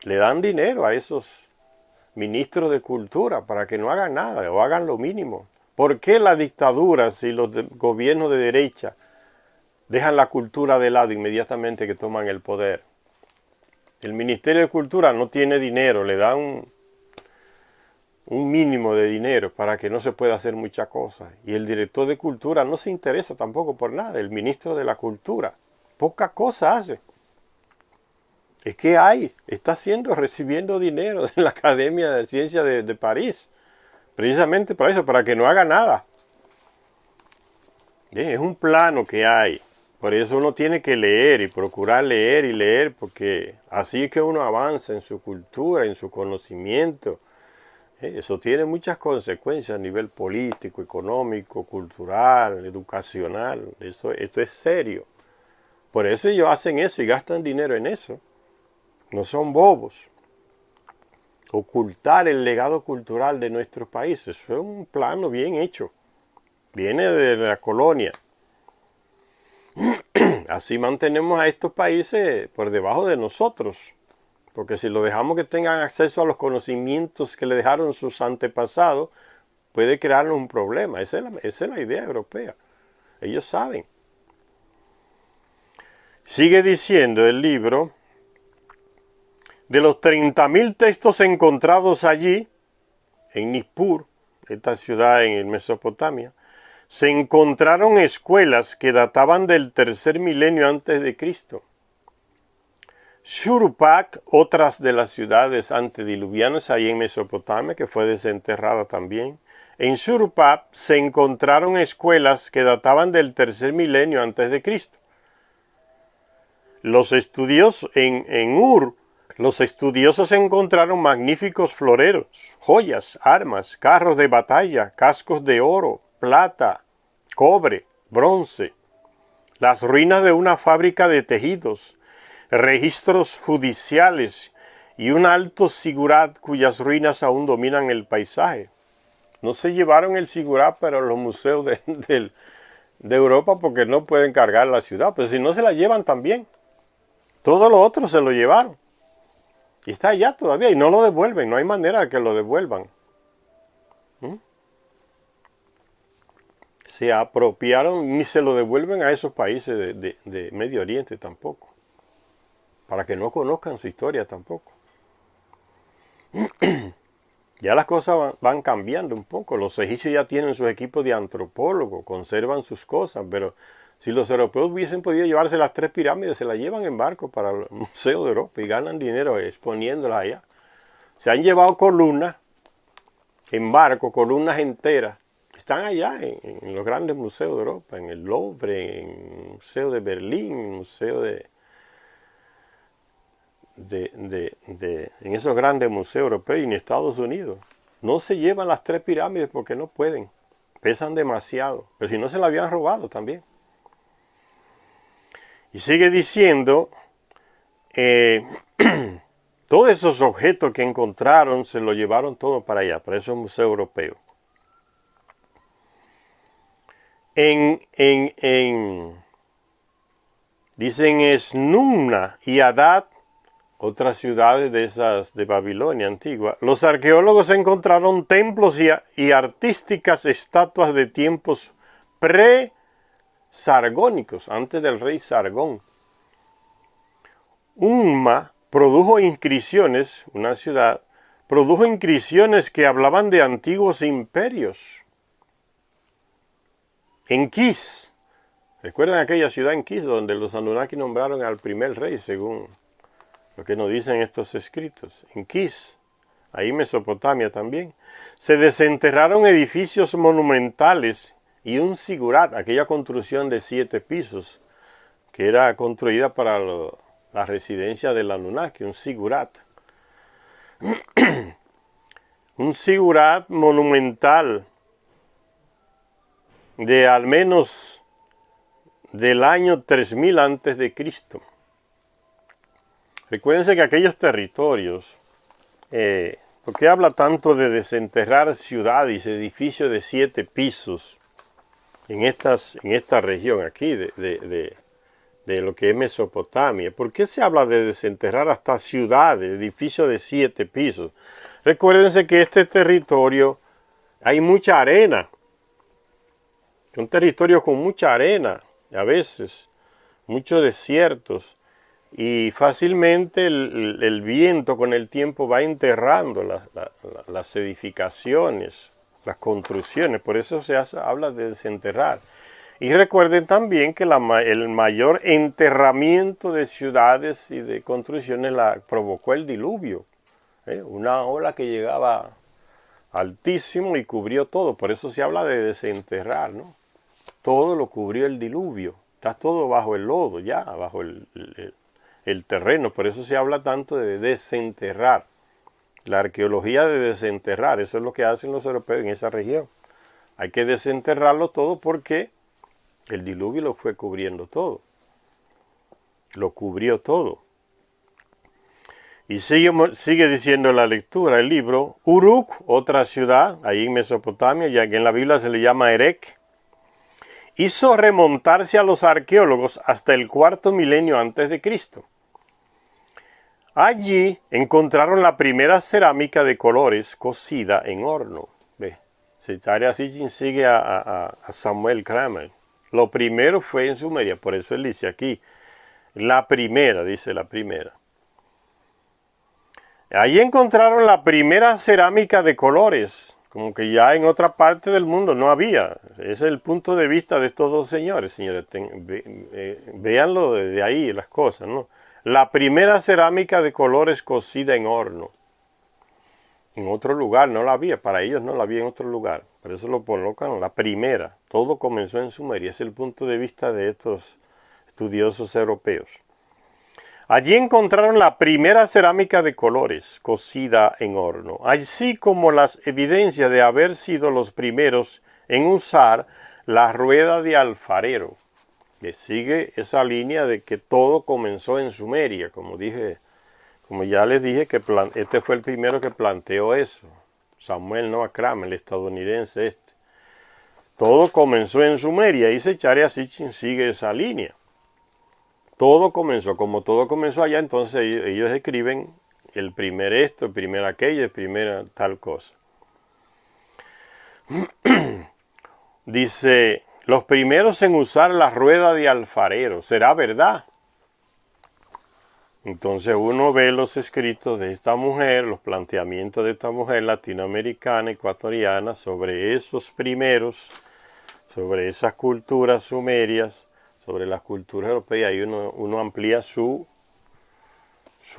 Speaker 1: Le dan dinero a esos ministros de cultura para que no hagan nada o hagan lo mínimo. ¿Por qué las dictaduras y los gobiernos de derecha dejan la cultura de lado inmediatamente que toman el poder? El Ministerio de Cultura no tiene dinero, le dan un mínimo de dinero para que no se pueda hacer muchas cosas. Y el director de cultura no se interesa tampoco por nada, el ministro de la cultura. Poca cosa hace. Es que está recibiendo dinero de la Academia de Ciencias de París. Precisamente para eso, para que no haga nada. Es un plano que hay. Por eso uno tiene que leer y procurar leer y leer, porque así es que uno avanza en su cultura, en su conocimiento. Eso tiene muchas consecuencias a nivel político, económico, cultural, educacional. Esto es serio. Por eso ellos hacen eso y gastan dinero en eso. No son bobos. Ocultar el legado cultural de nuestros países. Eso es un plano bien hecho. Viene de la colonia. Así mantenemos a estos países por debajo de nosotros. Porque si lo dejamos que tengan acceso a los conocimientos que le dejaron sus antepasados, puede crearnos un problema. Esa es la idea europea. Ellos saben. Sigue diciendo el libro, de los 30.000 textos encontrados allí, en Nippur, esta ciudad en Mesopotamia, se encontraron escuelas que databan del tercer milenio antes de Cristo. Shuruppak, otras de las ciudades antediluvianas ahí en Mesopotamia, que fue desenterrada también. En Shuruppak se encontraron escuelas que databan del tercer milenio antes de Cristo. Los estudiosos en Ur, los estudiosos encontraron magníficos floreros, joyas, armas, carros de batalla, cascos de oro, plata, cobre, bronce, las ruinas de una fábrica de tejidos, registros judiciales y un alto sigurat cuyas ruinas aún dominan el paisaje. No se llevaron el sigurat para los museos de Europa porque no pueden cargar la ciudad, pero si no se la llevan también. Todo lo otro se lo llevaron. Y está allá todavía y no lo devuelven, no hay manera de que lo devuelvan. Se apropiaron ni se lo devuelven a esos países de Medio Oriente tampoco. Para que no conozcan su historia tampoco. Ya las cosas van cambiando un poco. Los egipcios ya tienen sus equipos de antropólogos, conservan sus cosas, pero si los europeos hubiesen podido llevarse las 3 pirámides, se las llevan en barco para el Museo de Europa y ganan dinero exponiéndolas allá. Se han llevado columnas en barco, columnas enteras. Están allá en los grandes museos de Europa, en el Louvre, en el Museo de Berlín, en el Museo en esos grandes museos europeos y en Estados Unidos. No se llevan las 3 pirámides porque no pueden. Pesan demasiado. Pero si no, se la habían robado también. Y sigue diciendo, todos esos objetos que encontraron se lo llevaron todo para allá, para esos museos europeos. Dicen Esnumna y Adad, otras ciudades de esas de Babilonia antigua, los arqueólogos encontraron templos y artísticas estatuas de tiempos pre-sargónicos, antes del rey Sargón. Umma produjo inscripciones, una ciudad, produjo inscripciones que hablaban de antiguos imperios. En Kish, ¿recuerdan aquella ciudad en Kish donde los Anunnaki nombraron al primer rey según lo que nos dicen estos escritos? En Kish, ahí Mesopotamia también, se desenterraron edificios monumentales y un sigurat, aquella construcción de 7 pisos, que era construida para la residencia del Anunnaki, un sigurat. Un sigurat monumental de al menos del año 3000 antes de Cristo. Recuérdense que aquellos territorios, ¿por qué habla tanto de desenterrar ciudades, edificios de 7 pisos en esta región aquí de lo que es Mesopotamia? ¿Por qué se habla de desenterrar hasta ciudades, edificios de 7 pisos? Recuérdense que este territorio hay mucha arena. Un territorio con mucha arena, a veces, muchos desiertos, y fácilmente el viento con el tiempo va enterrando las edificaciones, las construcciones, por eso habla de desenterrar. Y recuerden también que el mayor enterramiento de ciudades y de construcciones la provocó el diluvio, una ola que llegaba altísimo y cubrió todo, por eso se habla de desenterrar, ¿no? Todo lo cubrió el diluvio, está todo bajo el lodo ya, bajo el terreno, por eso se habla tanto de desenterrar, la arqueología de desenterrar, eso es lo que hacen los europeos en esa región. Hay que desenterrarlo todo porque el diluvio lo fue cubriendo todo. lo cubrió todo. Y sigue diciendo la lectura, el libro, Uruk, otra ciudad, ahí en Mesopotamia, ya que en la Biblia se le llama Erech, hizo remontarse a los arqueólogos hasta el cuarto milenio antes de Cristo. Allí encontraron la primera cerámica de colores cocida en horno. Ve, Zecharia Sitchin sigue a Samuel Kramer. Lo primero fue en Sumeria, por eso él dice aquí, la primera, dice la primera. Allí encontraron la primera cerámica de colores, como que ya en otra parte del mundo no había. Ese es el punto de vista de estos dos señores, véanlo desde ahí las cosas, ¿no? La primera cerámica de colores cocida en horno. En otro lugar no la había, para ellos no la había en otro lugar. Por eso lo colocan la primera. Todo comenzó en Sumeria, es el punto de vista de estos estudiosos europeos. Allí encontraron la primera cerámica de colores cocida en horno, así como las evidencias de haber sido los primeros en usar la rueda de alfarero, que sigue esa línea de que todo comenzó en Sumeria, como ya les dije, que este fue el primero que planteó eso, Samuel Noah Kramer, el estadounidense este. Todo comenzó en Sumeria y Zecharia Sitchin sigue esa línea. Todo comenzó, como todo comenzó allá, entonces ellos escriben el primer esto, el primer aquello, el primer tal cosa. Dice, los primeros en usar la rueda de alfarero, ¿será verdad? Entonces uno ve los escritos de esta mujer, los planteamientos de esta mujer latinoamericana, ecuatoriana, sobre esos primeros, sobre esas culturas sumerias, sobre las culturas europeas, y uno amplía su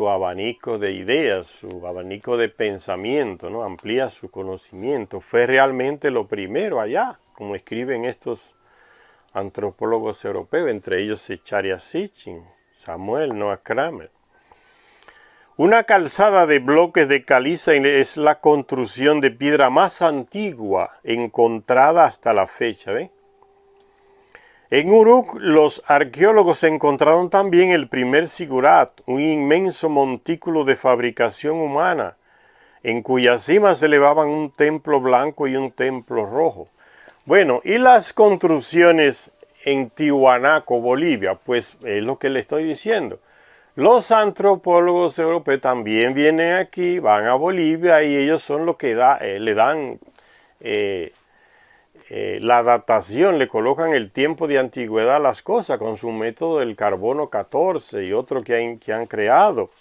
Speaker 1: abanico de ideas, su abanico de pensamiento, ¿no? Amplía su conocimiento. Fue realmente lo primero allá, como escriben estos antropólogos europeos, entre ellos Zecharia Sitchin, Samuel Noah Kramer. Una calzada de bloques de caliza es la construcción de piedra más antigua encontrada hasta la fecha, ¿ven? En Uruk, los arqueólogos encontraron también el primer zigurat, un inmenso montículo de fabricación humana, en cuya cima se elevaban un templo blanco y un templo rojo. Bueno, y las construcciones en Tiwanaku, Bolivia, pues es lo que le estoy diciendo. Los antropólogos europeos también vienen aquí, van a Bolivia y ellos son los que le dan la datación, le colocan el tiempo de antigüedad a las cosas con su método del carbono 14 y otro que han creado.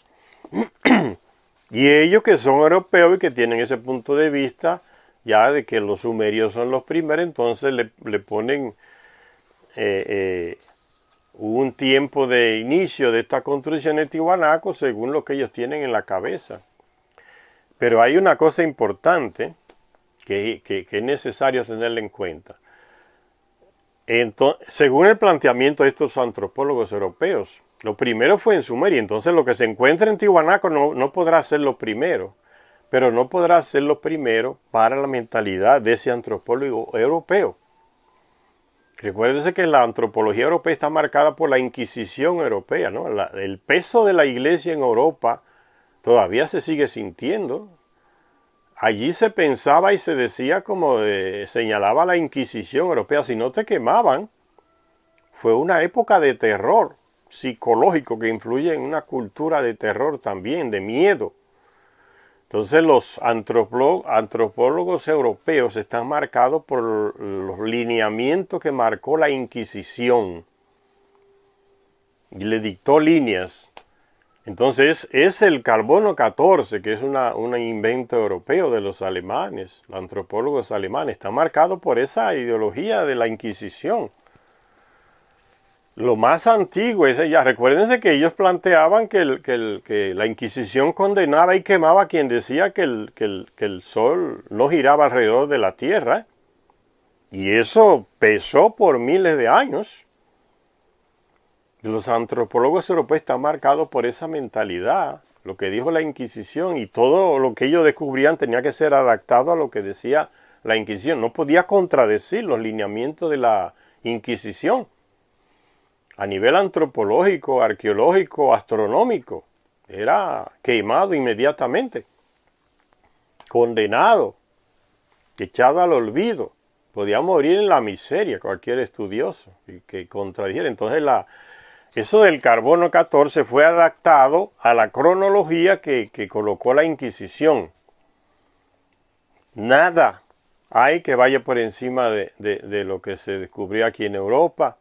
Speaker 1: Y ellos que son europeos y que tienen ese punto de vista ya de que los sumerios son los primeros, entonces le ponen un tiempo de inicio de esta construcción de Tiwanaku según lo que ellos tienen en la cabeza. Pero hay una cosa importante que es necesario tenerla en cuenta. Entonces, según el planteamiento de estos antropólogos europeos, lo primero fue en Sumeria, entonces lo que se encuentra en Tiwanaku no podrá ser lo primero, pero no podrá ser lo primero para la mentalidad de ese antropólogo europeo. Recuérdense que la antropología europea está marcada por la Inquisición europea, ¿no? El peso de la iglesia en Europa todavía se sigue sintiendo. Allí se pensaba y se decía como señalaba la Inquisición europea, si no te quemaban, fue una época de terror psicológico que influye en una cultura de terror también, de miedo. Entonces los antropólogos europeos están marcados por los lineamientos que marcó la Inquisición y le dictó líneas. Entonces es el carbono 14, que es un invento europeo de los alemanes, los antropólogos alemanes, está marcado por esa ideología de la Inquisición. Lo más antiguo es ya, recuérdense que ellos planteaban que la Inquisición condenaba y quemaba a quien decía que el sol no giraba alrededor de la tierra. Y eso pesó por miles de años. Los antropólogos europeos están marcados por esa mentalidad, lo que dijo la Inquisición, y todo lo que ellos descubrían tenía que ser adaptado a lo que decía la Inquisición. No podía contradecir los lineamientos de la Inquisición. a nivel antropológico, arqueológico, astronómico. Era quemado inmediatamente, condenado, echado al olvido. Podía morir en la miseria cualquier estudioso que contradijera. Entonces eso del carbono 14 fue adaptado a la cronología que colocó la Inquisición. Nada hay que vaya por encima de lo que se descubrió aquí en Europa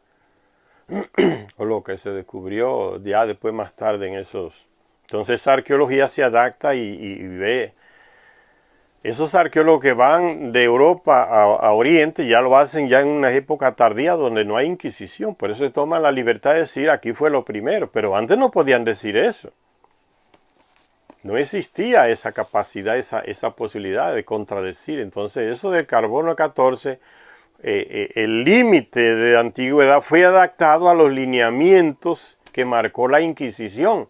Speaker 1: o lo que se descubrió ya después más tarde en esos. Entonces esa arqueología se adapta y ve. Esos arqueólogos que van de Europa a Oriente ya lo hacen ya en una época tardía donde no hay Inquisición. Por eso se toman la libertad de decir aquí fue lo primero. Pero antes no podían decir eso. No existía esa capacidad, esa posibilidad de contradecir. Entonces eso del carbono 14, el límite de antigüedad fue adaptado a los lineamientos que marcó la Inquisición.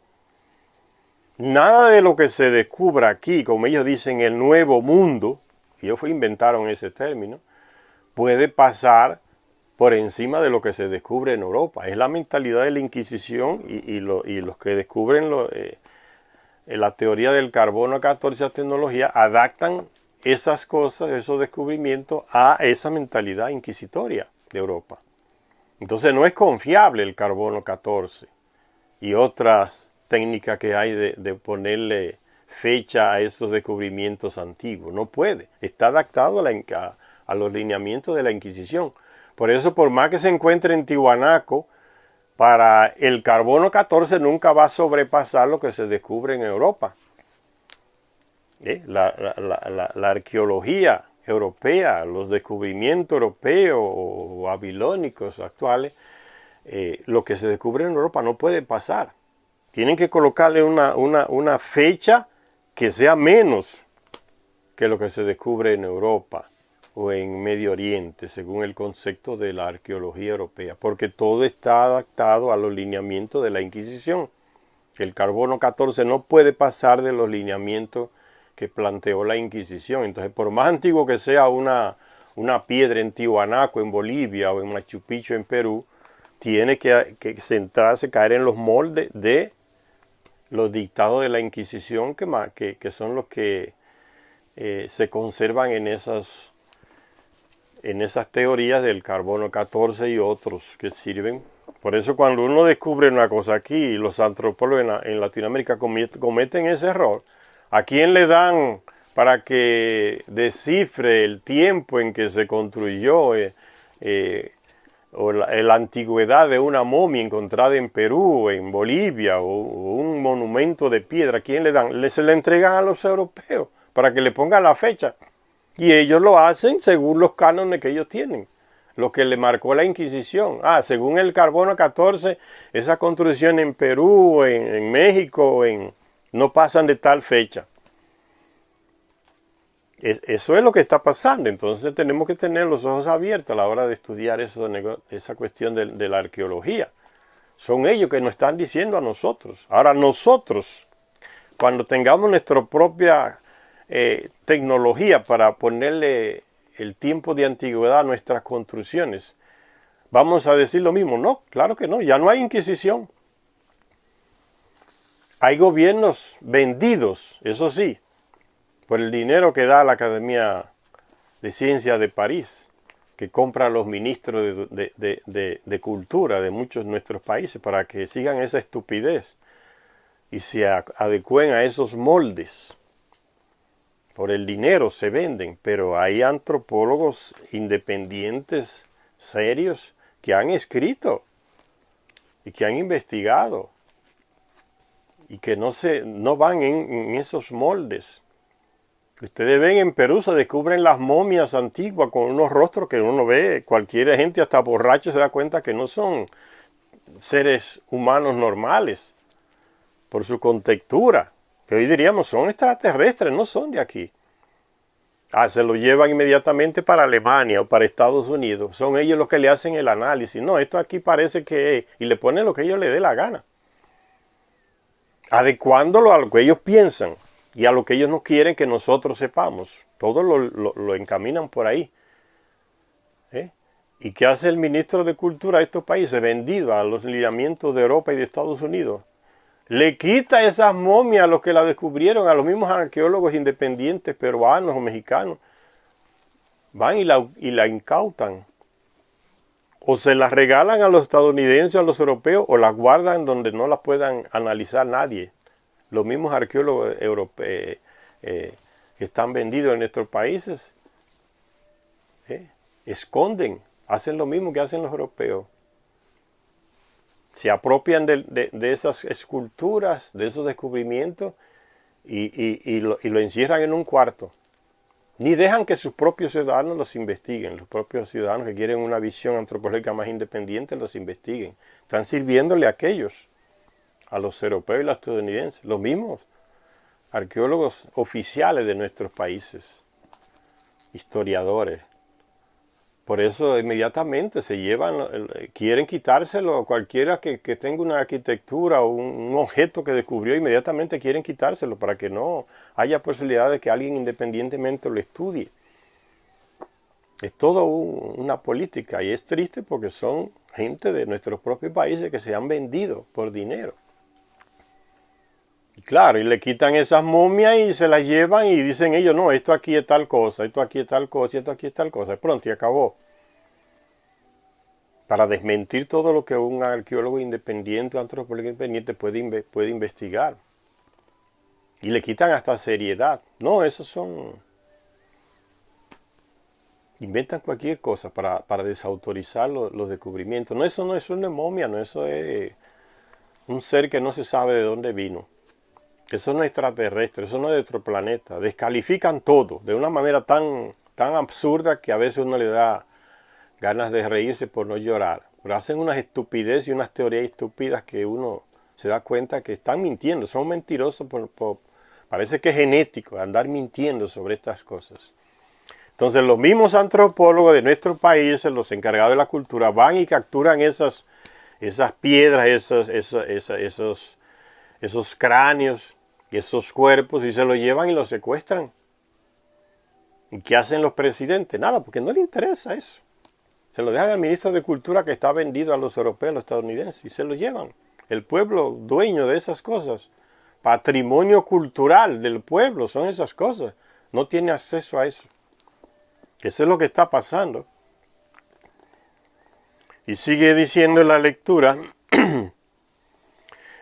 Speaker 1: Nada de lo que se descubra aquí, como ellos dicen, el nuevo mundo, ellos inventaron ese término, puede pasar por encima de lo que se descubre en Europa. Es la mentalidad de la Inquisición y los que descubren la teoría del carbono 14, esa tecnología, adaptan esas cosas, esos descubrimientos a esa mentalidad inquisitoria de Europa. Entonces no es confiable el carbono 14 y otras técnicas que hay de ponerle fecha a esos descubrimientos antiguos. No puede. Está adaptado a los lineamientos de la Inquisición. Por eso, por más que se encuentre en Tiwanaku, para el carbono 14 nunca va a sobrepasar lo que se descubre en Europa. La arqueología europea, los descubrimientos europeos o babilónicos actuales, lo que se descubre en Europa no puede pasar. Tienen que colocarle una fecha que sea menos que lo que se descubre en Europa o en Medio Oriente, según el concepto de la arqueología europea, porque todo está adaptado a los lineamientos de la Inquisición. El carbono 14 no puede pasar de los lineamientos que planteó la Inquisición. Entonces, por más antiguo que sea una piedra en Tiwanaku, en Bolivia, o en Machu Picchu, en Perú, tiene que centrarse, caer en los moldes de los dictados de la Inquisición, que son los que se conservan en esas teorías del carbono 14 y otros que sirven. Por eso cuando uno descubre una cosa aquí, los antropólogos en Latinoamérica cometen ese error. ¿A quién le dan para que descifre el tiempo en que se construyó o la antigüedad de una momia encontrada en Perú, en Bolivia, o un monumento de piedra? ¿A quién le dan? Se le entregan a los europeos para que le pongan la fecha. Y ellos lo hacen según los cánones que ellos tienen, lo que le marcó la Inquisición. Según el carbono 14, esa construcción en Perú, en México, no pasan de tal fecha. Eso es lo que está pasando. Entonces tenemos que tener los ojos abiertos a la hora de estudiar esa cuestión de la arqueología. Son ellos que nos están diciendo a nosotros. Ahora nosotros, cuando tengamos nuestra propia tecnología para ponerle el tiempo de antigüedad a nuestras construcciones, ¿vamos a decir lo mismo? No, claro que no. Ya no hay Inquisición. Hay gobiernos vendidos, eso sí, por el dinero que da la Academia de Ciencias de París, que compra a los ministros de cultura de muchos de nuestros países para que sigan esa estupidez y se adecúen a esos moldes. Por el dinero se venden, pero hay antropólogos independientes, serios, que han escrito y que han investigado y que no van en esos moldes. Ustedes ven en Perú, se descubren las momias antiguas con unos rostros que uno ve, cualquier gente hasta borracho se da cuenta que no son seres humanos normales por su contextura, que hoy diríamos son extraterrestres, no son de aquí. Se lo llevan inmediatamente para Alemania o para Estados Unidos. Son ellos los que le hacen el análisis. No, esto aquí parece que es, y le ponen lo que ellos les dé la gana, adecuándolo a lo que ellos piensan y a lo que ellos no quieren que nosotros sepamos. Todo lo encaminan por ahí. ¿Y qué hace el ministro de Cultura de estos países? Vendido a los lineamientos de Europa y de Estados Unidos. Le quita esas momias a los que la descubrieron, a los mismos arqueólogos independientes peruanos o mexicanos. Van y la incautan. O se las regalan a los estadounidenses o a los europeos, o las guardan donde no las puedan analizar nadie. Los mismos arqueólogos europeos que están vendidos en nuestros países esconden, hacen lo mismo que hacen los europeos. Se apropian de esas esculturas, de esos descubrimientos y lo encierran en un cuarto. Ni dejan que sus propios ciudadanos los investiguen. Los propios ciudadanos que quieren una visión antropológica más independiente los investiguen. Están sirviéndole a aquellos, a los europeos y los estadounidenses, los mismos arqueólogos oficiales de nuestros países, historiadores. Por eso inmediatamente se llevan, quieren quitárselo a cualquiera que tenga una arquitectura o un objeto que descubrió, inmediatamente quieren quitárselo para que no haya posibilidad de que alguien independientemente lo estudie. Es todo una política y es triste porque son gente de nuestros propios países que se han vendido por dinero. Y claro, y le quitan esas momias y se las llevan y dicen ellos, no, esto aquí es tal cosa, esto aquí es tal cosa, esto aquí es tal cosa. Pronto y acabó. Para desmentir todo lo que un arqueólogo independiente o antropólogo independiente puede investigar. Y le quitan hasta seriedad. No, esos son... Inventan cualquier cosa para desautorizar los descubrimientos. No, eso no es una momia, no, eso es un ser que no se sabe de dónde vino. Eso no es extraterrestre, eso no es de otro planeta. Descalifican todo de una manera tan absurda que a veces uno le da ganas de reírse por no llorar. Pero hacen unas estupideces y unas teorías estúpidas que uno se da cuenta que están mintiendo. Son mentirosos, parece que es genético andar mintiendo sobre estas cosas. Entonces los mismos antropólogos de nuestros países, los encargados de la cultura, van y capturan esas piedras, esos cráneos, esos cuerpos y se los llevan y los secuestran. ¿Y qué hacen los presidentes? Nada, porque no les interesa eso. Se lo dejan al ministro de Cultura que está vendido a los europeos, a los estadounidenses, y se lo llevan. El pueblo dueño de esas cosas. Patrimonio cultural del pueblo son esas cosas. No tiene acceso a eso. Eso es lo que está pasando. Y sigue diciendo la lectura.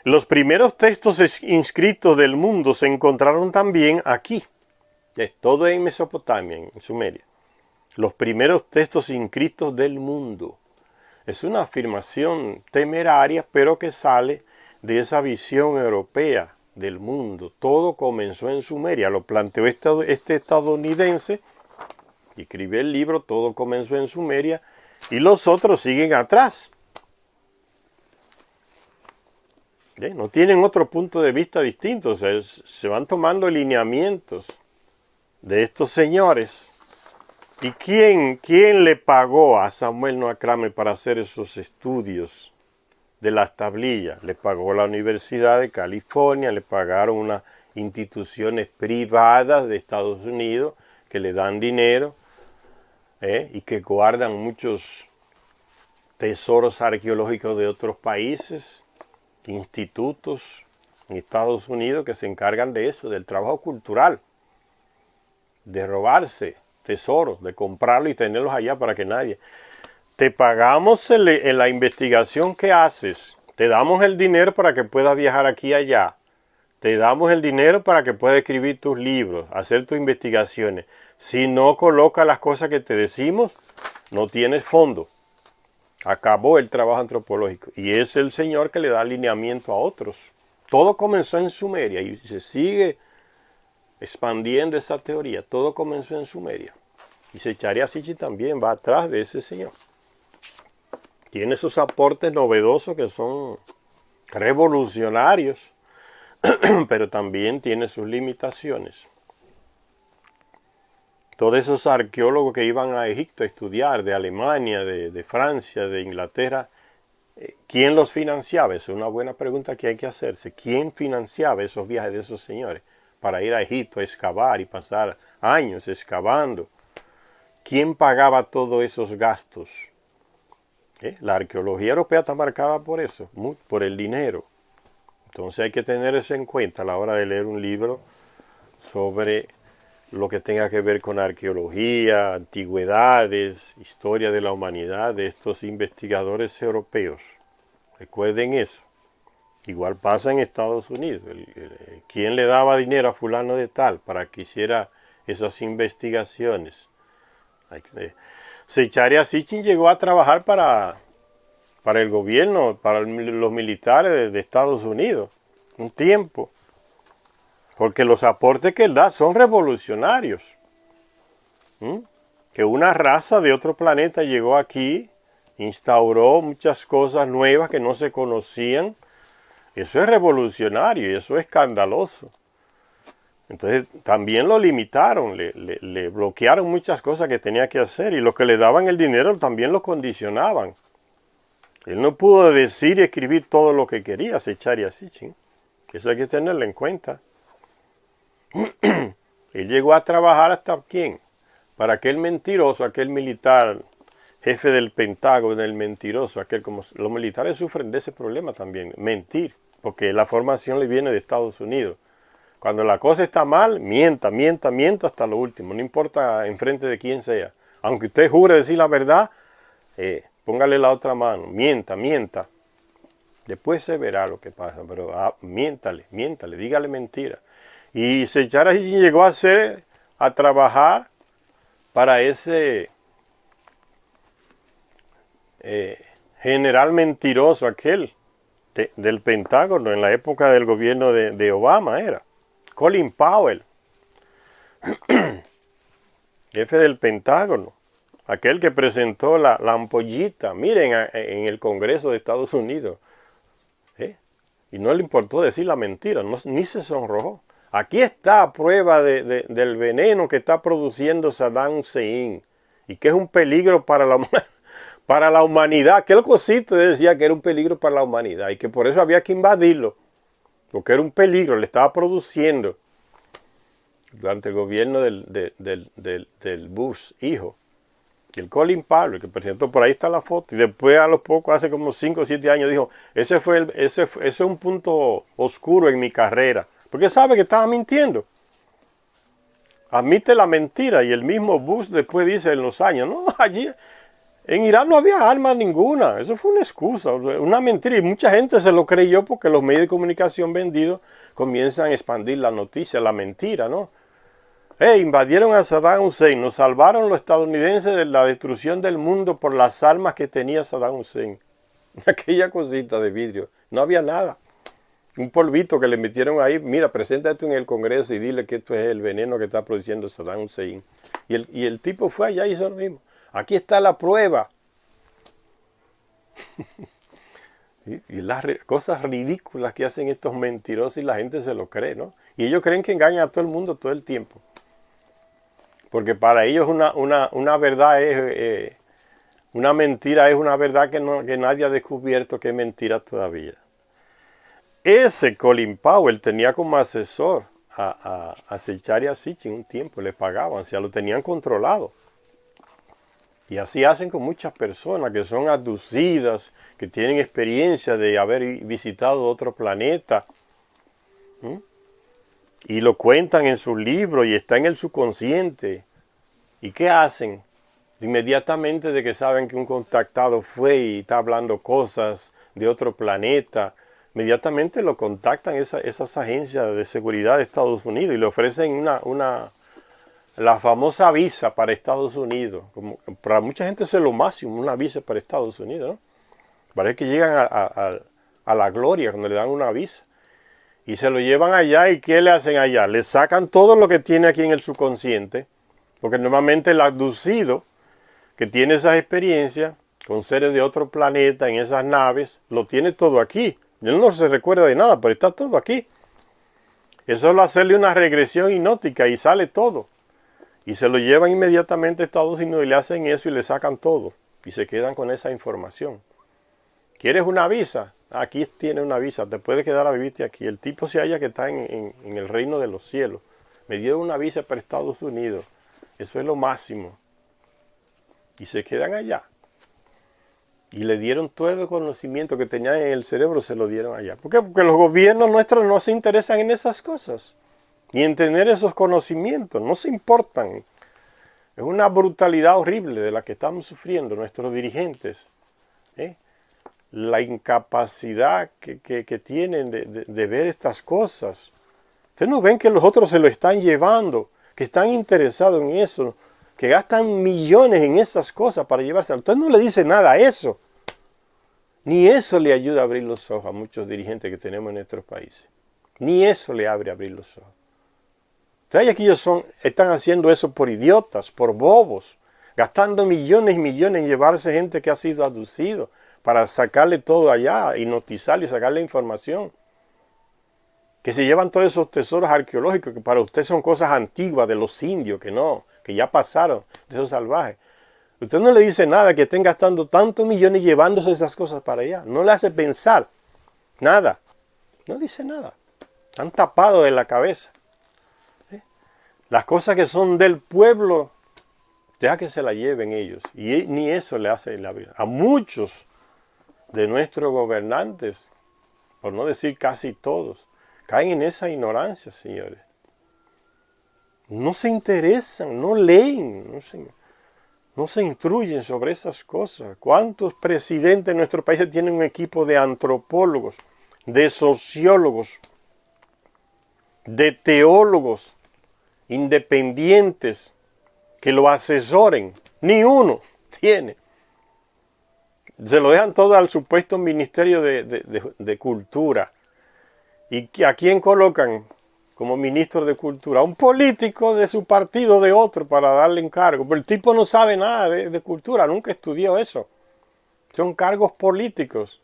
Speaker 1: Los primeros textos inscritos del mundo se encontraron también aquí. Todo en Mesopotamia, en Sumeria. Los primeros textos inscritos del mundo. Es una afirmación temeraria, pero que sale de esa visión europea del mundo. Todo comenzó en Sumeria. Lo planteó este estadounidense. Y escribió el libro, todo comenzó en Sumeria. Y los otros siguen atrás. No tienen otro punto de vista distinto. O sea, se van tomando lineamientos de estos señores. ¿Y quién le pagó a Samuel Noah Kramer para hacer esos estudios de las tablillas? Le pagó la Universidad de California, le pagaron unas instituciones privadas de Estados Unidos que le dan dinero y que guardan muchos tesoros arqueológicos de otros países, institutos en Estados Unidos que se encargan de eso, del trabajo cultural, de robarse tesoros, de comprarlos y tenerlos allá para que nadie... Te pagamos en la investigación que haces, te damos el dinero para que puedas viajar aquí y allá, te damos el dinero para que puedas escribir tus libros, hacer tus investigaciones. Si no colocas las cosas que te decimos, no tienes fondo. Acabó el trabajo antropológico. Y es el Señor que le da alineamiento a otros. Todo comenzó en Sumeria y se sigue expandiendo esa teoría. Todo comenzó en Sumeria. Y Zecharia Sitchin también va atrás de ese señor. Tiene esos aportes novedosos que son revolucionarios, pero también tiene sus limitaciones. Todos esos arqueólogos que iban a Egipto a estudiar, de Alemania, de Francia, de Inglaterra, ¿quién los financiaba? Esa es una buena pregunta que hay que hacerse. ¿Quién financiaba esos viajes de esos señores para ir a Egipto a excavar y pasar años excavando? ¿Quién pagaba todos esos gastos La arqueología europea está marcada por eso, por el dinero. Entonces hay que tener eso en cuenta a la hora de leer un libro sobre lo que tenga que ver con arqueología, antigüedades, historia de la humanidad de estos investigadores europeos. Recuerden eso. Igual pasa en Estados Unidos. ¿Quién le daba dinero a fulano de tal para que hiciera esas investigaciones? Zecharia Sitchin llegó a trabajar para el gobierno, para los militares de Estados Unidos, un tiempo. Porque los aportes que él da son revolucionarios. Que una raza de otro planeta llegó aquí, instauró muchas cosas nuevas que no se conocían. Eso es revolucionario y eso es escandaloso. Entonces también lo limitaron, le bloquearon muchas cosas que tenía que hacer y los que le daban el dinero también lo condicionaban. Él no pudo decir y escribir todo lo que quería, Zecharia Sitchin. Eso hay que tenerlo en cuenta. Él llegó a trabajar hasta ¿quién? Para aquel mentiroso, aquel militar, jefe del Pentágono, el mentiroso, aquel como los militares sufren de ese problema también, mentir, porque la formación le viene de Estados Unidos. Cuando la cosa está mal, mienta hasta lo último, no importa enfrente de quién sea. Aunque usted jure decir la verdad, póngale la otra mano, mienta. Después se verá lo que pasa, pero miéntale, dígale mentira. Y Zecharia Sitchin llegó a trabajar para ese general mentiroso aquel del Pentágono en la época del gobierno de Obama era. Colin Powell, jefe del Pentágono, aquel que presentó la ampollita, miren, en el Congreso de Estados Unidos. Y no le importó decir la mentira, ni se sonrojó. Aquí está prueba del veneno que está produciendo Saddam Hussein y que es un peligro para la humanidad. Aquel cosito decía que era un peligro para la humanidad y que por eso había que invadirlo, porque era un peligro, le estaba produciendo durante el gobierno del Bush, hijo. Y el Colin Powell, que presentó, por ahí está la foto, y después a los pocos, hace como 5 o 7 años, dijo, ese es un punto oscuro en mi carrera. Porque sabe que estaba mintiendo. Admite la mentira y el mismo Bush después dice en los años, no, allí en Irán no había armas ninguna. Eso fue una excusa, una mentira. Y mucha gente se lo creyó porque los medios de comunicación vendidos comienzan a expandir la noticia, la mentira, ¿no? Invadieron a Saddam Hussein, nos salvaron los estadounidenses de la destrucción del mundo por las armas que tenía Saddam Hussein. Aquella cosita de vidrio, no había nada. Un polvito que le metieron ahí, mira, preséntate en el Congreso y dile que esto es el veneno que está produciendo Saddam Hussein. Y el tipo fue allá y hizo lo mismo. Aquí está la prueba. y las cosas ridículas que hacen estos mentirosos y la gente se lo cree, ¿no? Y ellos creen que engañan a todo el mundo todo el tiempo. Porque para ellos una verdad es... una mentira es una verdad que nadie ha descubierto que es mentira todavía. Ese Colin Powell tenía como asesor a Zecharia Sitchin un tiempo, le pagaban, o sea, lo tenían controlado. Y así hacen con muchas personas que son abducidas, que tienen experiencia de haber visitado otro planeta. Y lo cuentan en sus libros y está en el subconsciente. ¿Y qué hacen? Inmediatamente de que saben que un contactado fue y está hablando cosas de otro planeta, inmediatamente lo contactan esas agencias de seguridad de Estados Unidos y le ofrecen la famosa visa para Estados Unidos. Como, para mucha gente eso es lo máximo, una visa para Estados Unidos, ¿no? Parece que llegan a la gloria cuando le dan una visa. Y se lo llevan allá y ¿qué le hacen allá? Le sacan todo lo que tiene aquí en el subconsciente, porque normalmente el abducido que tiene esas experiencias con seres de otro planeta en esas naves, lo tiene todo aquí. Él no se recuerda de nada, pero está todo aquí. Es solo hacerle una regresión hipnótica y sale todo. Y se lo llevan inmediatamente a Estados Unidos y le hacen eso y le sacan todo. Y se quedan con esa información. ¿Quieres una visa? Aquí tiene una visa, te puedes quedar a vivirte aquí. El tipo se halla que está en el reino de los cielos. Me dio una visa para Estados Unidos. Eso es lo máximo. Y se quedan allá. Y le dieron todo el conocimiento que tenían en el cerebro, se lo dieron allá. ¿Por qué? Porque los gobiernos nuestros no se interesan en esas cosas, ni en tener esos conocimientos, no se importan. Es una brutalidad horrible de la que estamos sufriendo nuestros dirigentes. La incapacidad que tienen de ver estas cosas. Ustedes no ven que los otros se lo están llevando, que están interesados en eso, que gastan millones en esas cosas para llevárselo. Usted no le dice nada a eso. Ni eso le ayuda a abrir los ojos a muchos dirigentes que tenemos en nuestros países. Ni eso le abre a abrir los ojos. Entonces aquí ellos están haciendo eso por idiotas, por bobos, gastando millones y millones en llevarse gente que ha sido aducido para sacarle todo allá, hipnotizarle y sacarle información. Que se llevan todos esos tesoros arqueológicos que para usted son cosas antiguas de los indios, que ya pasaron, de esos salvajes. Usted no le dice nada que estén gastando tantos millones llevándose esas cosas para allá. No le hace pensar nada. No dice nada. Están tapados de la cabeza. Las cosas que son del pueblo, deja que se la lleven ellos. Y ni eso le hace la vida. A muchos de nuestros gobernantes, por no decir casi todos, caen en esa ignorancia, señores. No se interesan, no leen, no se instruyen sobre esas cosas. ¿Cuántos presidentes de nuestro país tienen un equipo de antropólogos, de sociólogos, de teólogos independientes que lo asesoren? Ni uno tiene. Se lo dejan todo al supuesto Ministerio de Cultura. ¿Y a quién colocan como ministro de Cultura? A un político de su partido, de otro, para darle encargo. Pero el tipo no sabe nada de cultura, nunca estudió eso. Son cargos políticos.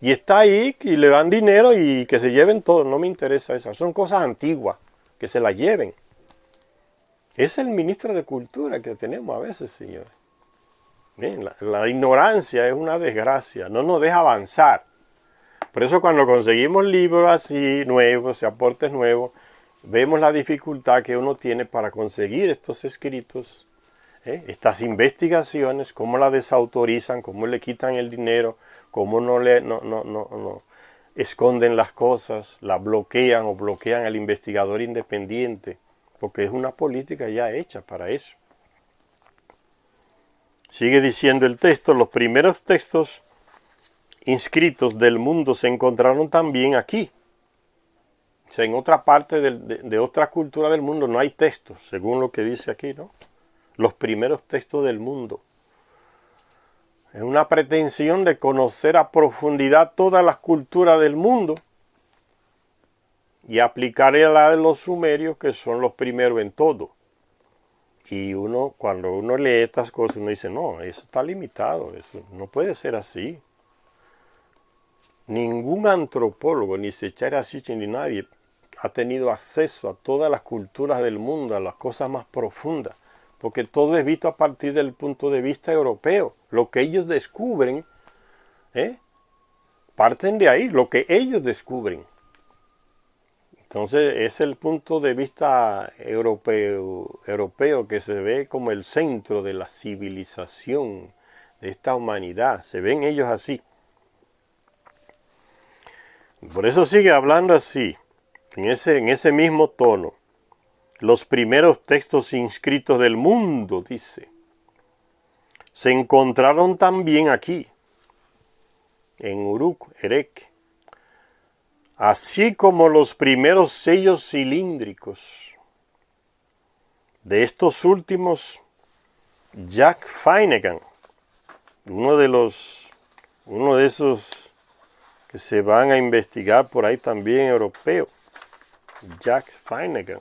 Speaker 1: Y está ahí y le dan dinero y que se lleven todo. No me interesa eso. Son cosas antiguas, que se las lleven. Es el ministro de Cultura que tenemos a veces, señores. Bien, la ignorancia es una desgracia, no nos deja avanzar. Por eso cuando conseguimos libros así nuevos, aportes nuevos, vemos la dificultad que uno tiene para conseguir estos escritos, estas investigaciones, cómo la desautorizan, cómo le quitan el dinero, cómo no esconden las cosas, la bloquean o bloquean al investigador independiente, porque es una política ya hecha para eso. Sigue diciendo el texto, los primeros textos inscritos del mundo se encontraron también aquí. O sea, en otra parte de otra cultura del mundo no hay textos, según lo que dice aquí, ¿no? Los primeros textos del mundo. Es una pretensión de conocer a profundidad todas las culturas del mundo y aplicarle a la de los sumerios, que son los primeros en todo. Y cuando uno lee estas cosas, uno dice, no, eso está limitado, eso no puede ser así. Ningún antropólogo, ni Zecharia Sitchin, ni nadie, ha tenido acceso a todas las culturas del mundo, a las cosas más profundas, porque todo es visto a partir del punto de vista europeo. Lo que ellos descubren, parten de ahí, lo que ellos descubren. Entonces es el punto de vista europeo que se ve como el centro de la civilización de esta humanidad. Se ven ellos así. Por eso sigue hablando así, en ese mismo tono. Los primeros textos inscritos del mundo, dice, se encontraron también aquí, en Uruk, Erech, así como los primeros sellos cilíndricos. De estos últimos, Jack Finnegan, uno de esos que se van a investigar por ahí también europeo, Jack Finnegan,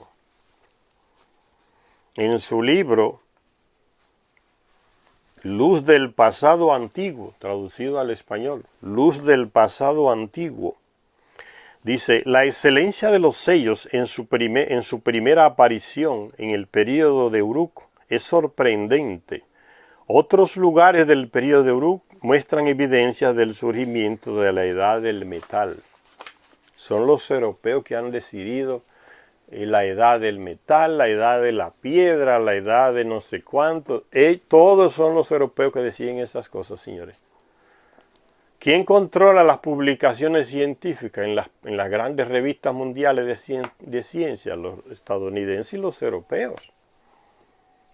Speaker 1: en su libro Luz del pasado antiguo, traducido al español, Luz del pasado antiguo, dice, la excelencia de los sellos en su primera aparición en el período de Uruk es sorprendente. Otros lugares del período de Uruk muestran evidencias del surgimiento de la edad del metal. Son los europeos que han decidido la edad del metal, la edad de la piedra, la edad de no sé cuánto. Todos son los europeos que deciden esas cosas, señores. ¿Quién controla las publicaciones científicas en las grandes revistas mundiales de ciencia? Los estadounidenses y los europeos.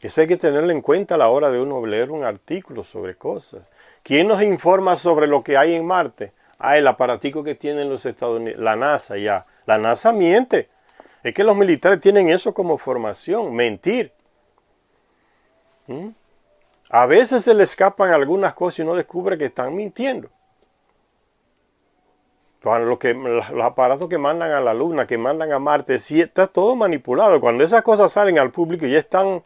Speaker 1: Eso hay que tenerlo en cuenta a la hora de uno leer un artículo sobre cosas. ¿Quién nos informa sobre lo que hay en Marte? El aparatico que tienen los estadounidenses, la NASA ya. La NASA miente. Es que los militares tienen eso como formación, mentir. A veces se le escapan algunas cosas y uno descubre que están mintiendo. Los aparatos que mandan a la Luna, que mandan a Marte, sí está todo manipulado. Cuando esas cosas salen al público ya están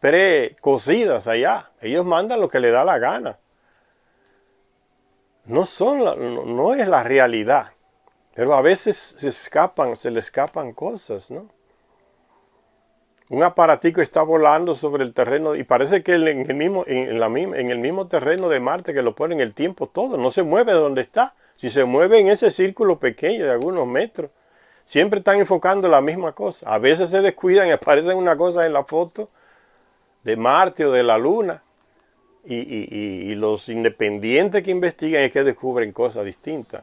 Speaker 1: precocidas allá. Ellos mandan lo que les da la gana. No es la realidad. Pero a veces se le escapan cosas, ¿no? Un aparatico está volando sobre el terreno y parece que en el mismo terreno de Marte que lo ponen el tiempo todo, no se mueve de donde está. Si se mueve en ese círculo pequeño de algunos metros, siempre están enfocando la misma cosa. A veces se descuidan y aparecen una cosa en la foto de Marte o de la Luna. Y los independientes que investigan es que descubren cosas distintas.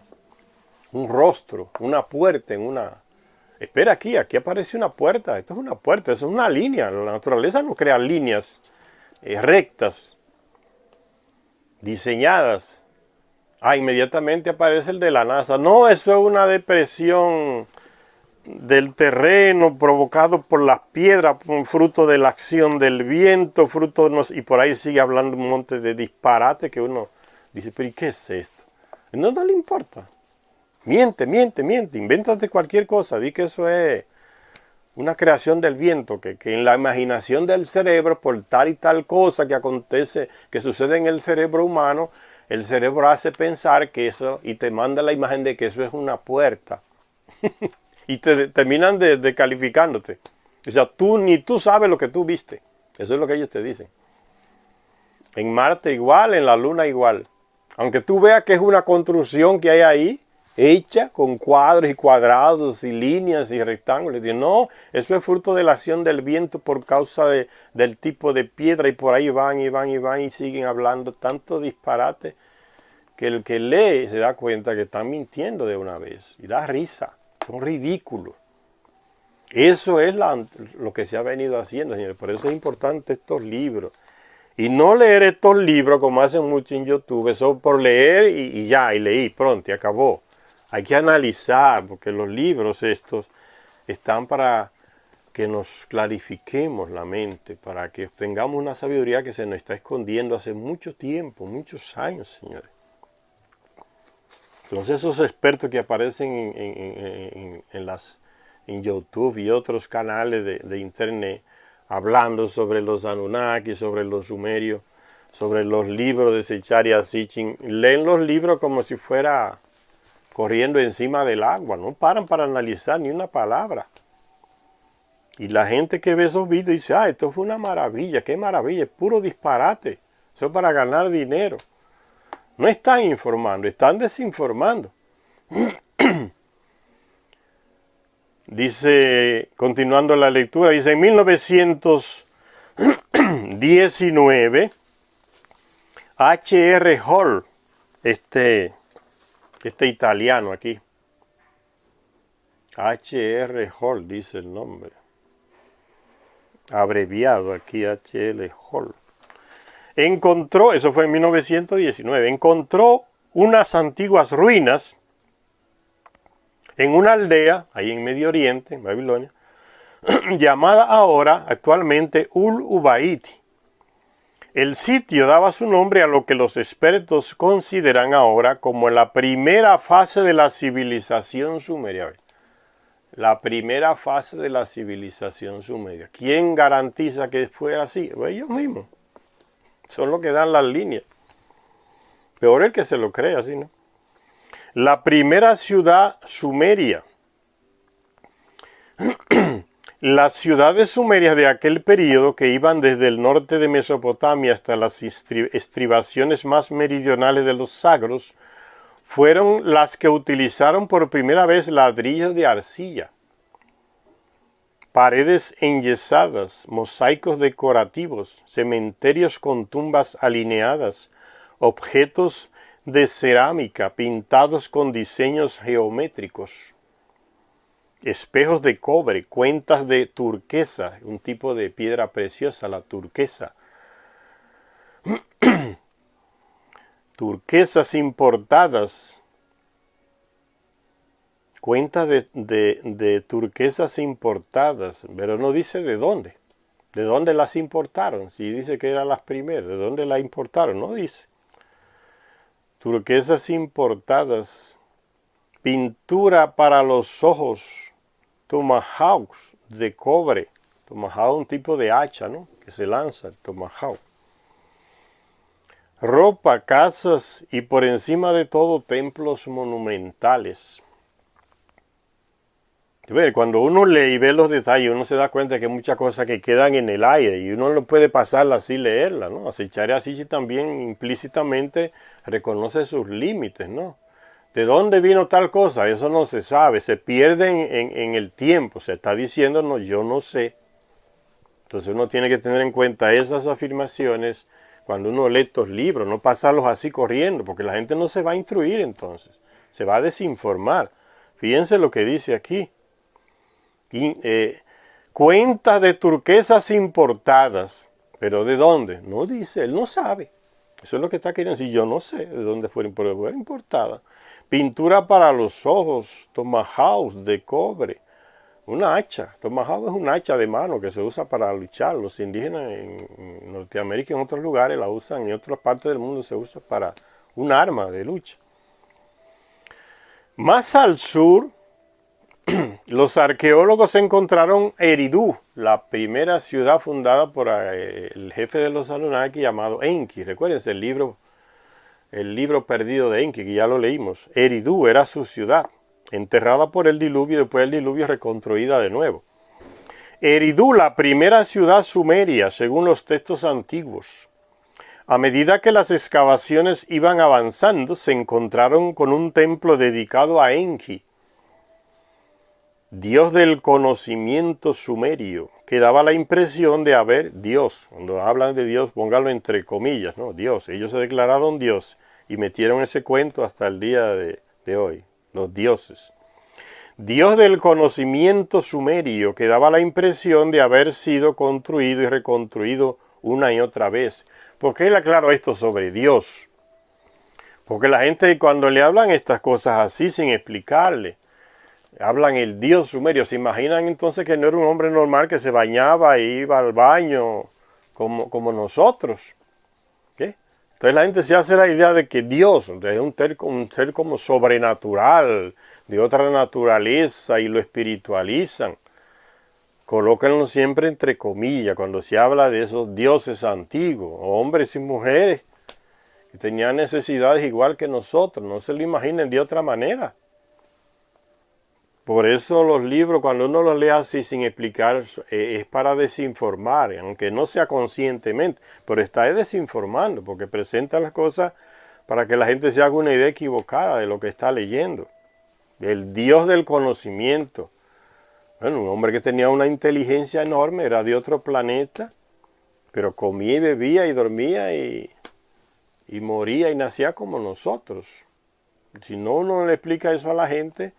Speaker 1: Un rostro, una puerta en una... Espera aquí aparece una puerta. Esto es una puerta, eso es una línea. La naturaleza no crea líneas rectas, diseñadas. Inmediatamente aparece el de la NASA. No, eso es una depresión del terreno provocado por las piedras, fruto de la acción del viento, y por ahí sigue hablando un monte de disparate que uno dice, pero ¿y qué es esto? No le importa. Miente, invéntate cualquier cosa, di que eso es una creación del viento, que en la imaginación del cerebro, por tal y tal cosa que acontece, que sucede en el cerebro humano, el cerebro hace pensar que eso, y te manda la imagen de que eso es una puerta. Y te terminan descalificándote. O sea, ni tú sabes lo que tú viste. Eso es lo que ellos te dicen. En Marte igual, en la Luna igual. Aunque tú veas que es una construcción que hay ahí, hecha con cuadros y cuadrados y líneas y rectángulos. No, eso es fruto de la acción del viento por causa del tipo de piedra, y por ahí van y siguen hablando tanto disparate que el que lee se da cuenta que están mintiendo de una vez y da risa. Son ridículos. Eso es lo que se ha venido haciendo, señores. Por eso es importante estos libros. Y no leer estos libros como hacen muchos en YouTube, eso por leer y leí, pronto, y acabó. Hay que analizar, porque los libros estos están para que nos clarifiquemos la mente, para que tengamos una sabiduría que se nos está escondiendo hace mucho tiempo, muchos años, señores. Entonces esos expertos que aparecen en YouTube y otros canales de internet, hablando sobre los Anunnaki, sobre los sumerios, sobre los libros de Zecharia Sitchin, leen los libros como si fuera corriendo encima del agua, no paran para analizar ni una palabra. Y la gente que ve esos videos dice, esto fue una maravilla, qué maravilla, es puro disparate, eso es para ganar dinero. No están informando, están desinformando. Dice, continuando la lectura, dice, en 1919, H.R. Hall, este italiano aquí, H.R. Hall dice el nombre, abreviado aquí, H.R. Hall, encontró, eso fue en 1919, encontró unas antiguas ruinas en una aldea, ahí en Medio Oriente, en Babilonia, llamada ahora, actualmente, Ul-Ubaiti. El sitio daba su nombre a lo que los expertos consideran ahora como la primera fase de la civilización sumeria. La primera fase de la civilización sumeria. ¿Quién garantiza que fue así? Pues ellos mismos. Son los que dan las líneas. Peor el que se lo cree así, ¿no? La primera ciudad sumeria. Las ciudades sumerias de aquel período, que iban desde el norte de Mesopotamia hasta las estribaciones más meridionales de los Sagros, fueron las que utilizaron por primera vez ladrillos de arcilla, paredes enyesadas, mosaicos decorativos, cementerios con tumbas alineadas, objetos de cerámica pintados con diseños geométricos, espejos de cobre, cuentas de turquesa, un tipo de piedra preciosa, la turquesa, turquesas importadas, cuentas de turquesas importadas, pero no dice de dónde las importaron, si dice que eran las primeras, de dónde las importaron, no dice. Turquesas importadas, pintura para los ojos, tomahawks de cobre, tomahawk un tipo de hacha, ¿no?, que se lanza, el tomahawk. Ropa, casas y por encima de todo templos monumentales. Cuando uno lee y ve los detalles, uno se da cuenta que hay muchas cosas que quedan en el aire y uno no puede pasarla así, leerla, ¿no? Sicharya Asichí también implícitamente reconoce sus límites, ¿no? ¿De dónde vino tal cosa? Eso no se sabe, se pierde en el tiempo, se está diciendo, no, yo no sé. Entonces uno tiene que tener en cuenta esas afirmaciones cuando uno lee estos libros, no pasarlos así corriendo, porque la gente no se va a instruir entonces, se va a desinformar. Fíjense lo que dice aquí. Cuentas de turquesas importadas, pero ¿de dónde? No dice, él no sabe. Eso es lo que está queriendo decir, yo no sé de dónde fueron importadas. Pintura para los ojos, tomahawks de cobre, una hacha. Tomahawk es un hacha de mano que se usa para luchar. Los indígenas en Norteamérica y en otros lugares la usan, en otras partes del mundo se usa para un arma de lucha. Más al sur, los arqueólogos encontraron Eridu, la primera ciudad fundada por el jefe de los Anunnaki llamado Enki. Recuérdense el libro perdido de Enki, que ya lo leímos. Eridu era su ciudad, enterrada por el diluvio y después del diluvio reconstruida de nuevo. Eridu, la primera ciudad sumeria, según los textos antiguos. A medida que las excavaciones iban avanzando, se encontraron con un templo dedicado a Enki, Dios del conocimiento sumerio, que daba la impresión de haber Dios. Cuando hablan de Dios, póngalo entre comillas, ¿no? Dios. Ellos se declararon Dios y metieron ese cuento hasta el día de hoy, los dioses. Dios del conocimiento sumerio, que daba la impresión de haber sido construido y reconstruido una y otra vez. ¿Por qué le aclaro esto sobre Dios? Porque la gente cuando le hablan estas cosas así sin explicarle, hablan el Dios sumerio, se imaginan entonces que no era un hombre normal que se bañaba e iba al baño como nosotros. ¿Qué? Entonces la gente se hace la idea de que Dios es un ser como sobrenatural, de otra naturaleza, y lo espiritualizan. Colóquenlo siempre entre comillas cuando se habla de esos dioses antiguos, hombres y mujeres que tenían necesidades igual que nosotros, no se lo imaginen de otra manera. Por eso los libros, cuando uno los lee así sin explicar, es para desinformar, aunque no sea conscientemente, pero está desinformando, porque presenta las cosas para que la gente se haga una idea equivocada de lo que está leyendo. El Dios del conocimiento. Bueno, un hombre que tenía una inteligencia enorme, era de otro planeta, pero comía y bebía y dormía y moría y nacía como nosotros. Si no uno le explica eso a la gente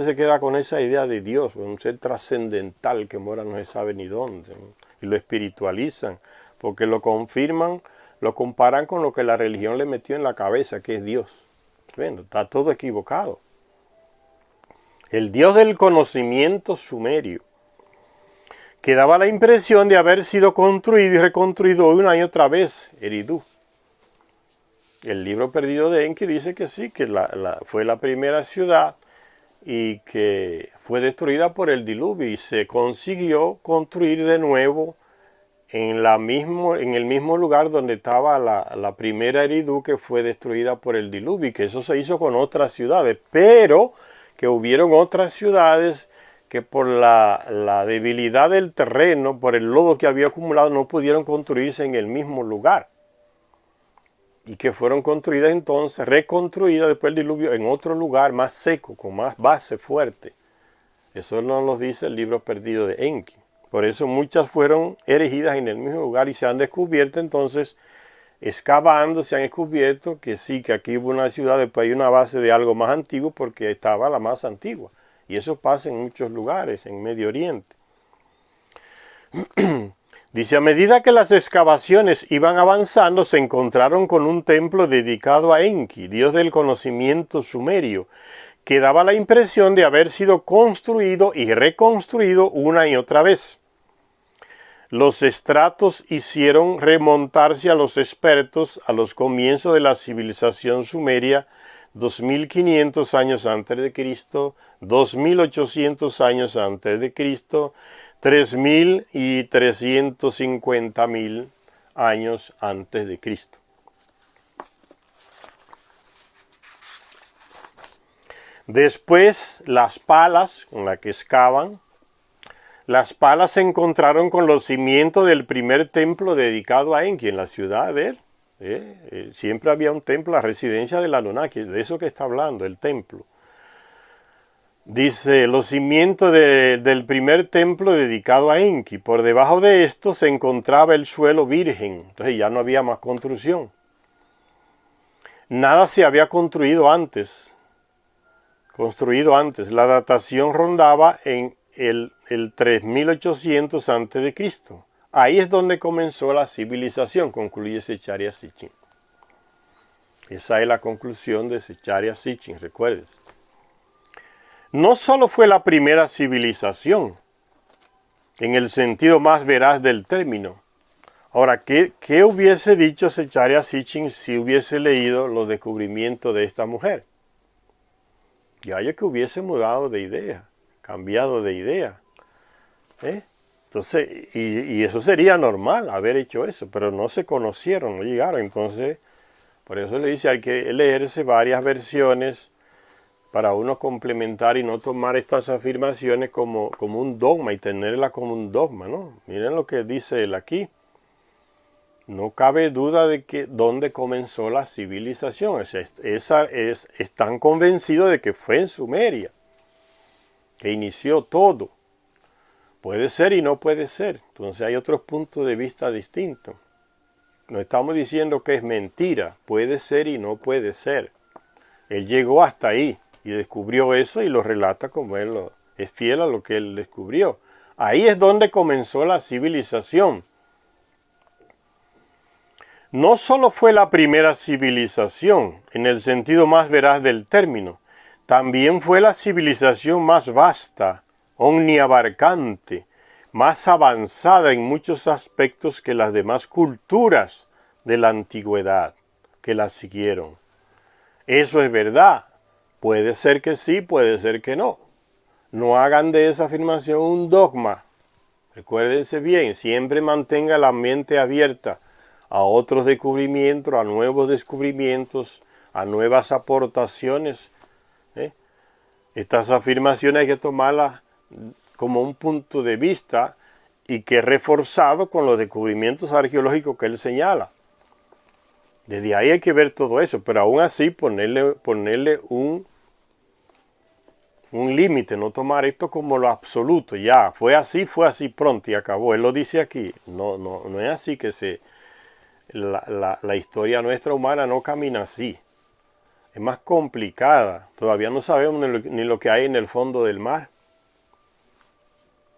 Speaker 1: se queda con esa idea de Dios, un ser trascendental que mora no se sabe ni dónde, ¿no? Y lo espiritualizan, porque lo confirman, lo comparan con lo que la religión le metió en la cabeza, que es Dios. Bueno, está todo equivocado. El Dios del conocimiento sumerio, que daba la impresión de haber sido construido y reconstruido una y otra vez, Eridu. El libro perdido de Enki dice que sí, que fue la primera ciudad y que fue destruida por el diluvio y se consiguió construir de nuevo en el mismo lugar donde estaba la primera Eridu, que fue destruida por el diluvio, y que eso se hizo con otras ciudades, pero que hubieron otras ciudades que por la debilidad del terreno, por el lodo que había acumulado, no pudieron construirse en el mismo lugar. Y que fueron construidas entonces, reconstruidas después del diluvio en otro lugar más seco, con más base fuerte. Eso nos lo dice el libro perdido de Enki. Por eso muchas fueron erigidas en el mismo lugar y se han descubierto entonces excavando se han descubierto que sí, que aquí hubo una ciudad, después hay una base de algo más antiguo porque estaba la más antigua. Y eso pasa en muchos lugares, en Medio Oriente. Dice, a medida que las excavaciones iban avanzando, se encontraron con un templo dedicado a Enki, dios del conocimiento sumerio, que daba la impresión de haber sido construido y reconstruido una y otra vez. Los estratos hicieron remontarse a los expertos a los comienzos de la civilización sumeria, 2500 años antes de Cristo, 2800 años antes de Cristo, 3000 y 350.000 años antes de Cristo. Después, las palas con las que excavan, las palas se encontraron con los cimientos del primer templo dedicado a Enki en la ciudad de él. Siempre había un templo, la residencia del Anunnaki, de eso que está hablando, el templo. Dice, los cimientos del primer templo dedicado a Enki. Por debajo de esto se encontraba el suelo virgen. Entonces ya no había más construcción. Nada se había construido antes. La datación rondaba en el 3800 a.C. Ahí es donde comenzó la civilización, concluye Zecharia Sitchin. Esa es la conclusión de Zecharia Sitchin, recuerdes. No solo fue la primera civilización, en el sentido más veraz del término. Ahora, ¿qué hubiese dicho Zecharia Sitchin si hubiese leído los descubrimientos de esta mujer? Ya que hubiese mudado de idea, cambiado de idea. Entonces, y eso sería normal, haber hecho eso, pero no se conocieron, no llegaron. Entonces, por eso le dice, hay que leerse varias versiones para uno complementar y no tomar estas afirmaciones como un dogma y tenerlas como un dogma, ¿no? Miren lo que dice él aquí. No cabe duda de que dónde comenzó la civilización. O sea, están convencidos de que fue en Sumeria, que inició todo. Puede ser y no puede ser. Entonces hay otros puntos de vista distintos. No estamos diciendo que es mentira. Puede ser y no puede ser. Él llegó hasta ahí y descubrió eso y lo relata como él es fiel a lo que él descubrió. Ahí es donde comenzó la civilización. No solo fue la primera civilización, en el sentido más veraz del término, también fue la civilización más vasta, omniabarcante, más avanzada en muchos aspectos que las demás culturas de la antigüedad que la siguieron. Eso es verdad. Puede ser que sí, puede ser que no. No hagan de esa afirmación un dogma. Recuérdense bien, siempre mantenga la mente abierta a otros descubrimientos, a nuevos descubrimientos, a nuevas aportaciones. Estas afirmaciones hay que tomarlas como un punto de vista y que es reforzado con los descubrimientos arqueológicos que él señala. Desde ahí hay que ver todo eso, pero aún así ponerle un límite, no tomar esto como lo absoluto. Ya, fue así pronto y acabó. Él lo dice aquí. No es así que la historia nuestra humana no camina así. Es más complicada. Todavía no sabemos ni lo que hay en el fondo del mar.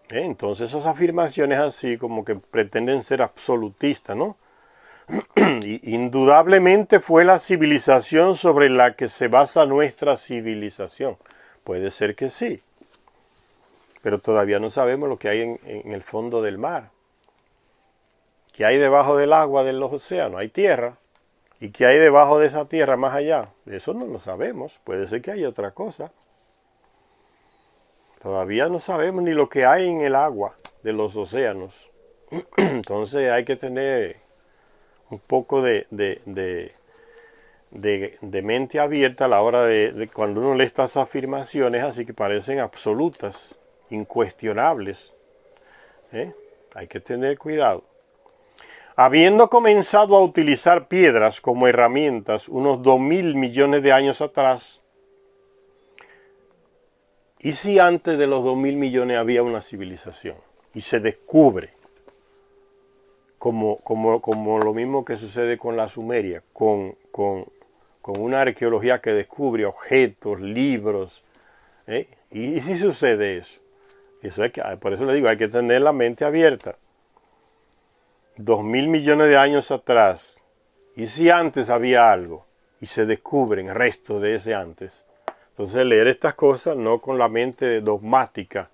Speaker 1: Entonces esas afirmaciones así como que pretenden ser absolutistas, ¿no? Indudablemente fue la civilización sobre la que se basa nuestra civilización. Puede ser que sí, pero todavía no sabemos lo que hay en el fondo del mar. ¿Qué hay debajo del agua de los océanos? Hay tierra. ¿Y qué hay debajo de esa tierra más allá? Eso no lo sabemos. Puede ser que haya otra cosa. Todavía no sabemos ni lo que hay en el agua de los océanos. Entonces hay que tener un poco de mente abierta a la hora de cuando uno lee estas afirmaciones, así que parecen absolutas, incuestionables. Hay que tener cuidado. Habiendo comenzado a utilizar piedras como herramientas unos 2.000 millones de años atrás, ¿y si antes de los 2.000 millones había una civilización? Y se descubre como lo mismo que sucede con la Sumeria, con una arqueología que descubre objetos, libros. ¿Y si sucede eso? Por eso le digo, hay que tener la mente abierta. 2.000 millones de años atrás, y si antes había algo, y se descubren restos de ese antes, entonces leer estas cosas no con la mente dogmática,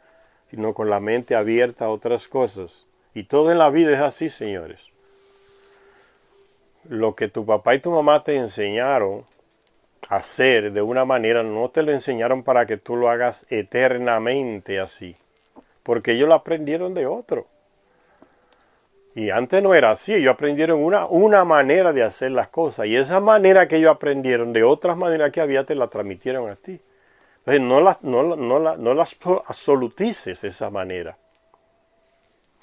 Speaker 1: sino con la mente abierta a otras cosas. Y todo en la vida es así, señores. Lo que tu papá y tu mamá te enseñaron a hacer de una manera, no te lo enseñaron para que tú lo hagas eternamente así, porque ellos lo aprendieron de otro. Y antes no era así, ellos aprendieron una manera de hacer las cosas, y esa manera que ellos aprendieron de otras maneras que había te la transmitieron a ti. Entonces no las absolutices esa manera.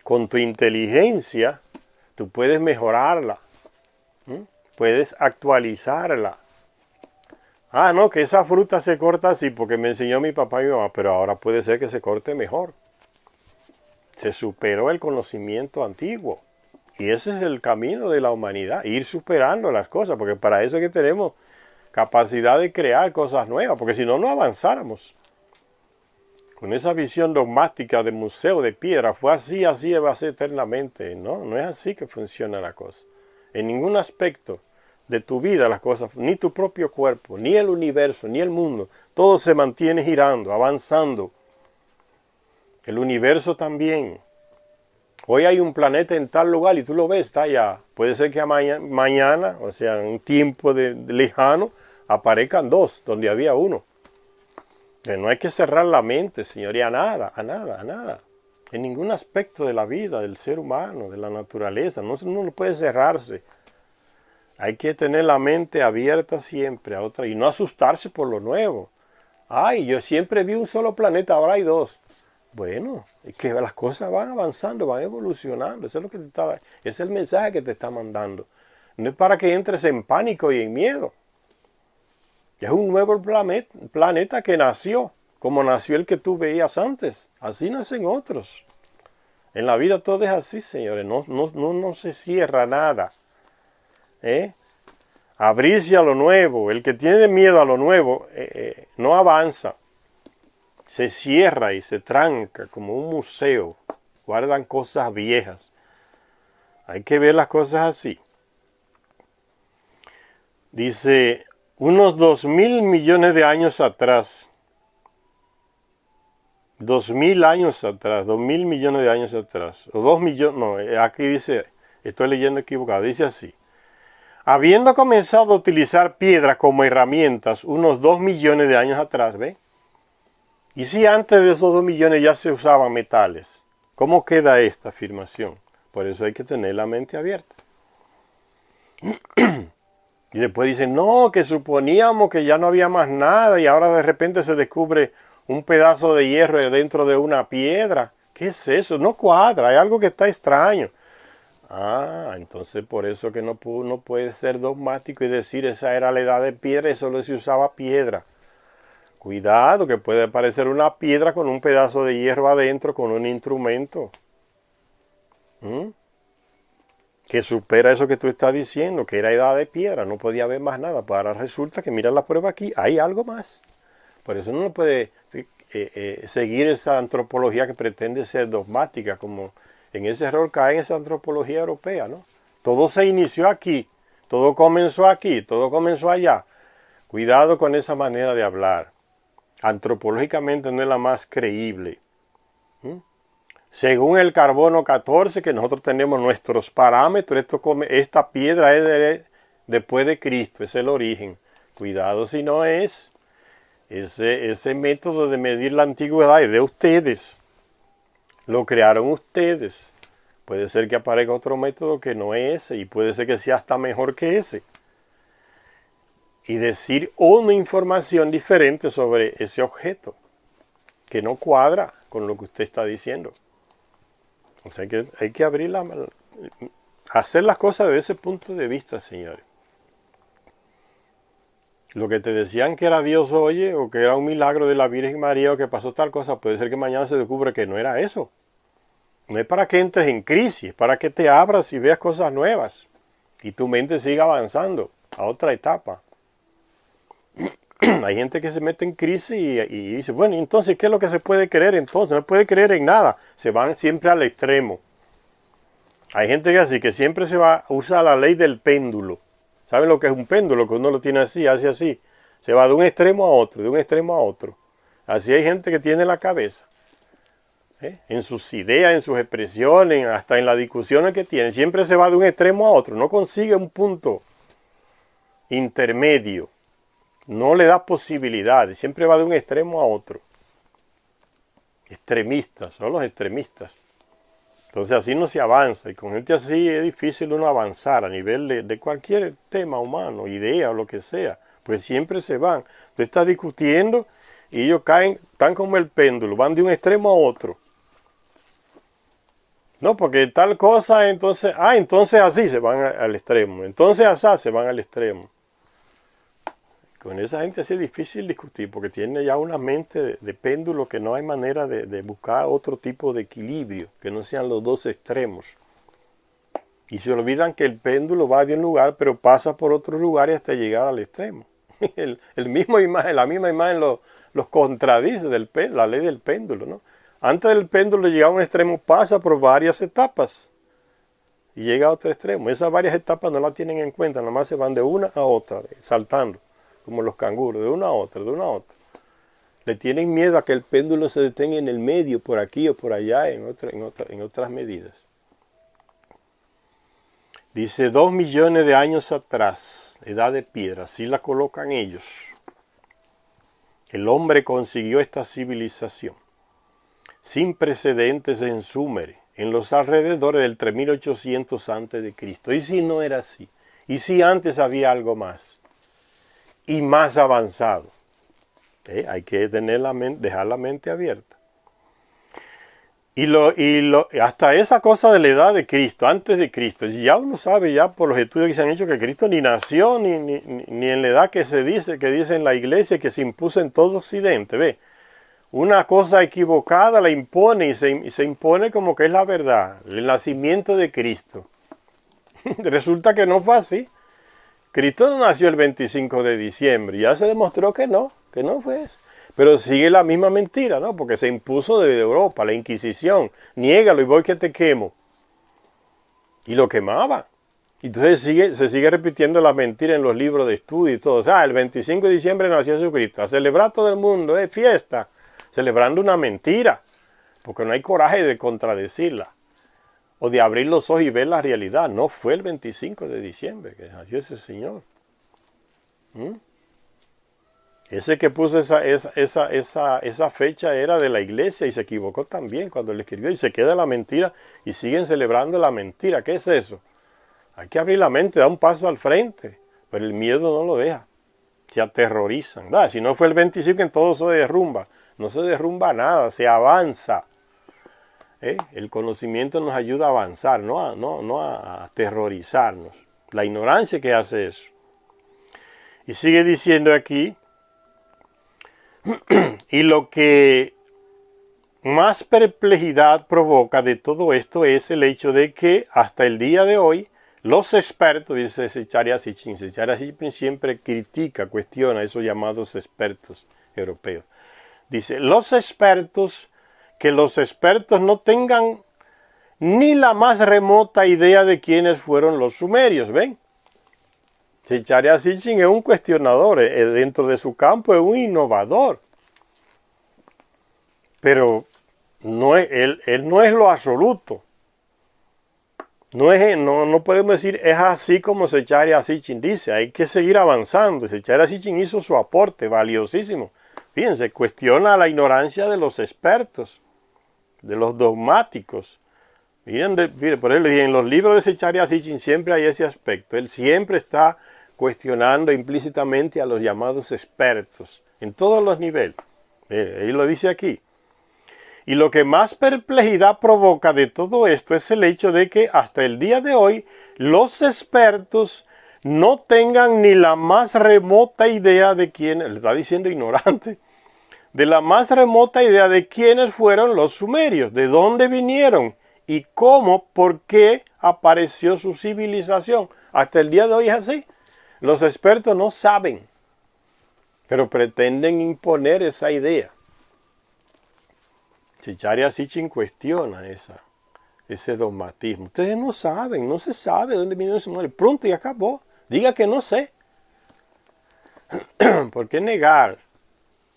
Speaker 1: Con tu inteligencia tú puedes mejorarla, puedes actualizarla. Ah, no, que esa fruta se corta así porque me enseñó mi papá y mi mamá, pero ahora puede ser que se corte mejor. Se superó el conocimiento antiguo. Y ese es el camino de la humanidad, ir superando las cosas, porque para eso es que tenemos capacidad de crear cosas nuevas, porque si no, no avanzáramos. Con esa visión dogmática de museo de piedra, fue así, así va a ser eternamente. No es así que funciona la cosa. En ningún aspecto de tu vida las cosas, ni tu propio cuerpo, ni el universo, ni el mundo, todo se mantiene girando, avanzando. El universo también. Hoy hay un planeta en tal lugar y tú lo ves, está allá. Puede ser que mañana, o sea, en un tiempo lejano, aparezcan dos, donde había uno. No hay que cerrar la mente, señoría, a nada. En ningún aspecto de la vida, del ser humano, de la naturaleza. No puede cerrarse. Hay que tener la mente abierta siempre a otra y no asustarse por lo nuevo. Ay, yo siempre vi un solo planeta, ahora hay dos. Bueno, es que las cosas van avanzando, van evolucionando. Eso es lo que ese es el mensaje que te está mandando. No es para que entres en pánico y en miedo. Es un nuevo planeta que nació, como nació el que tú veías antes. Así nacen otros. En la vida todo es así, señores. No se cierra nada. Abrirse a lo nuevo. El que tiene miedo a lo nuevo no avanza. Se cierra y se tranca como un museo. Guardan cosas viejas. Hay que ver las cosas así. Dice, unos 2.000 millones de años atrás. 2.000 años atrás. 2.000 millones de años atrás. O 2 millones. No, aquí dice, estoy leyendo equivocado. Dice así. Habiendo comenzado a utilizar piedras como herramientas unos 2 millones de años atrás, ¿ve? ¿Y si antes de esos 2 millones ya se usaban metales? ¿Cómo queda esta afirmación? Por eso hay que tener la mente abierta. Y después dicen, no, que suponíamos que ya no había más nada y ahora de repente se descubre un pedazo de hierro dentro de una piedra. ¿Qué es eso? No cuadra, hay algo que está extraño. Ah, entonces por eso que no puede ser dogmático y decir esa era la edad de piedra y solo se usaba piedra. Cuidado, que puede aparecer una piedra con un pedazo de hierro adentro, con un instrumento. Que supera eso que tú estás diciendo, que era edad de piedra, no podía haber más nada. Pues ahora resulta que mira la prueba aquí, hay algo más. Por eso no puede seguir esa antropología que pretende ser dogmática, como en ese error cae en esa antropología europea, ¿no? Todo se inició aquí, todo comenzó aquí, todo comenzó allá. Cuidado con esa manera de hablar. Antropológicamente no es la más creíble. Según el carbono 14, que nosotros tenemos nuestros parámetros, esta piedra es después de Cristo, es el origen. Cuidado si no es. Ese método de medir la antigüedad es de ustedes. Lo crearon ustedes. Puede ser que aparezca otro método que no es ese y puede ser que sea hasta mejor que ese. Y decir una información diferente sobre ese objeto que no cuadra con lo que usted está diciendo. O sea que hay que hacer las cosas desde ese punto de vista, señores. Lo que te decían que era Dios, oye, o que era un milagro de la Virgen María, o que pasó tal cosa, puede ser que mañana se descubra que no era eso. No es para que entres en crisis, es para que te abras y veas cosas nuevas. Y tu mente siga avanzando a otra etapa. Hay gente que se mete en crisis y dice, bueno, entonces, ¿qué es lo que se puede creer entonces? No puede creer en nada. Se van siempre al extremo. Hay gente que así, que siempre usa la ley del péndulo. ¿Saben lo que es un péndulo? Que uno lo tiene así, hace así. Se va de un extremo a otro, de un extremo a otro. Así hay gente que tiene la cabeza. En sus ideas, en sus expresiones, hasta en las discusiones que tiene. Siempre se va de un extremo a otro. No consigue un punto intermedio. No le da posibilidades. Siempre va de un extremo a otro. Extremistas, son los extremistas. Entonces así no se avanza, y con gente así es difícil uno avanzar a nivel de cualquier tema humano, idea o lo que sea, pues siempre se van. Tú estás discutiendo y ellos caen, están como el péndulo, van de un extremo a otro. No, porque tal cosa, entonces así se van al extremo, entonces así se van al extremo. Con esa gente así es difícil discutir, porque tiene ya una mente de péndulo que no hay manera de buscar otro tipo de equilibrio, que no sean los dos extremos. Y se olvidan que el péndulo va de un lugar, pero pasa por otro lugar y hasta llegar al extremo. La misma imagen los contradice, la ley del péndulo, ¿no? Antes del péndulo llegar a un extremo, pasa por varias etapas y llega a otro extremo. Esas varias etapas no las tienen en cuenta, nada más se van de una a otra, saltando. Como los canguros, de una a otra, de una a otra. Le tienen miedo a que el péndulo se detenga en el medio, por aquí o por allá, en otras medidas. Dice, 2 millones de años atrás, edad de piedra, así la colocan ellos. El hombre consiguió esta civilización, sin precedentes en Sumer, en los alrededores del 3800 a.C. ¿Y si no era así? ¿Y si antes había algo más? Y más avanzado. Hay que dejar la mente abierta. Hasta esa cosa de la edad de Cristo, antes de Cristo, ya uno sabe ya por los estudios que se han hecho que Cristo ni nació ni en la edad que dice en la iglesia que se impuso en todo Occidente. Ve, una cosa equivocada la impone y se impone como que es la verdad, el nacimiento de Cristo. Resulta que no fue así. Cristo no nació el 25 de diciembre, ya se demostró que no fue eso. Pero sigue la misma mentira, ¿no? Porque se impuso desde Europa, la Inquisición. Niégalo y voy que te quemo. Y lo quemaba. Entonces se sigue repitiendo la mentira en los libros de estudio y todo. O sea, el 25 de diciembre nació Jesucristo. A celebrar todo el mundo, es fiesta. Celebrando una mentira. Porque no hay coraje de contradecirla. O de abrir los ojos y ver la realidad. No fue el 25 de diciembre que nació ese Señor. Ese que puso esa fecha era de la iglesia y se equivocó también cuando le escribió. Y se queda la mentira y siguen celebrando la mentira. ¿Qué es eso? Hay que abrir la mente, dar un paso al frente. Pero el miedo no lo deja. Se aterrorizan. Si no fue el 25 en todo se derrumba. No se derrumba nada, se avanza. El conocimiento nos ayuda a avanzar, no a aterrorizarnos. La ignorancia que hace eso. Y sigue diciendo aquí, y lo que más perplejidad provoca de todo esto es el hecho de que hasta el día de hoy los expertos, dice Zecharia Sitchin siempre critica, cuestiona a esos llamados expertos europeos. Dice, que los expertos no tengan ni la más remota idea de quiénes fueron los sumerios, ¿ven? Zecharia Sitchin es un cuestionador, dentro de su campo es un innovador. Pero él no es lo absoluto. No podemos decir es así como Zecharia Sitchin dice, hay que seguir avanzando. Zecharia Sitchin hizo su aporte valiosísimo. Fíjense, cuestiona la ignorancia de los expertos, de los dogmáticos. Miren, por ejemplo, en los libros de Zecharia Sitchin siempre hay ese aspecto. Él siempre está cuestionando implícitamente a los llamados expertos, en todos los niveles. Él lo dice aquí. Y lo que más perplejidad provoca de todo esto es el hecho de que hasta el día de hoy los expertos no tengan ni la más remota idea de quién, le está diciendo ignorante, de la más remota idea de quiénes fueron los sumerios, de dónde vinieron y cómo, por qué apareció su civilización. Hasta el día de hoy es así. Los expertos no saben, pero pretenden imponer esa idea. Zecharia Sitchin cuestiona ese dogmatismo. Ustedes no saben, no se sabe de dónde vino ese muere. Pronto y acabó. Diga que no sé. ¿Por qué negar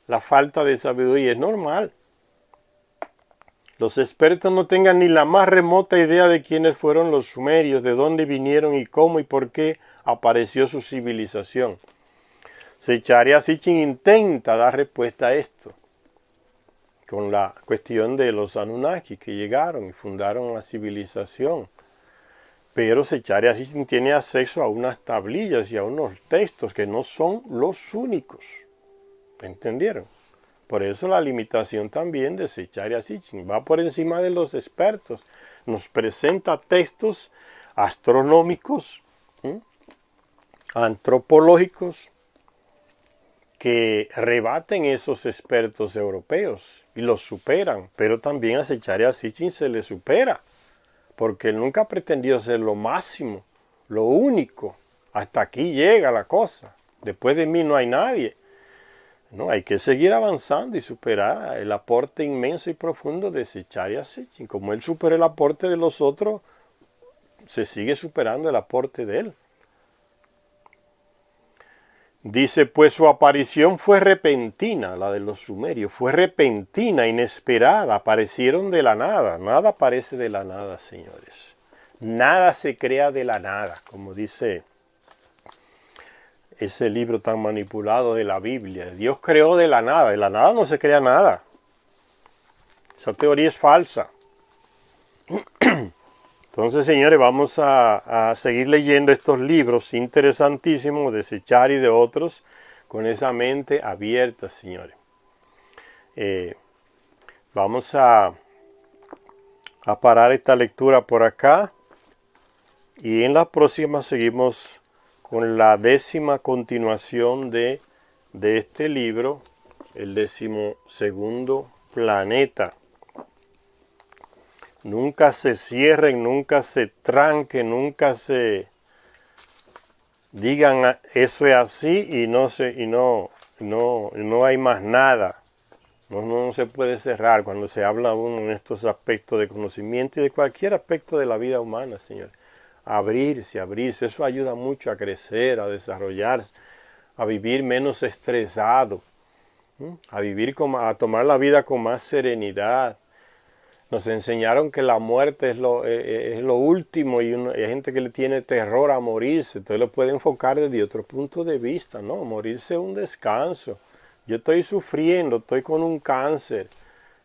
Speaker 1: la falta de sabiduría? Es normal. Los expertos no tengan ni la más remota idea de quiénes fueron los sumerios, de dónde vinieron y cómo y por qué apareció su civilización. Zecharia Sitchin intenta dar respuesta a esto con la cuestión de los Anunnaki que llegaron y fundaron la civilización. Pero Zecharia Sitchin tiene acceso a unas tablillas y a unos textos que no son los únicos. ¿Entendieron? Por eso la limitación también de Zecharia Sitchin va por encima de los expertos. Nos presenta textos astronómicos, antropológicos, que rebaten esos expertos europeos y los superan. Pero también a Zecharia Sitchin se le supera, porque él nunca pretendió ser lo máximo, lo único. Hasta aquí llega la cosa. Después de mí no hay nadie. No, hay que seguir avanzando y superar el aporte inmenso y profundo de Zecharia Sitchin. Como él supera el aporte de los otros, se sigue superando el aporte de él. Dice, pues su aparición fue repentina, la de los sumerios, fue repentina, inesperada, aparecieron de la nada. Nada aparece de la nada, señores. Nada se crea de la nada, como dice ese libro tan manipulado de la Biblia. Dios creó de la nada no se crea nada. Esa teoría es falsa. Entonces, señores, vamos a seguir leyendo estos libros interesantísimos de Zecharia y de otros con esa mente abierta, señores. Vamos a parar esta lectura por acá y en la próxima seguimos con la 10ª continuación de este libro, el 12º planeta. Nunca se cierren, nunca se tranquen, nunca se digan eso es así y no hay más nada. No se puede cerrar cuando se habla uno en estos aspectos de conocimiento y de cualquier aspecto de la vida humana, señor. Abrirse, eso ayuda mucho a crecer, a desarrollarse, a vivir menos estresado, a tomar la vida con más serenidad. Nos enseñaron que la muerte es lo último y hay gente que le tiene terror a morirse. Entonces lo puede enfocar desde otro punto de vista. No, morirse es un descanso. Yo estoy sufriendo, estoy con un cáncer.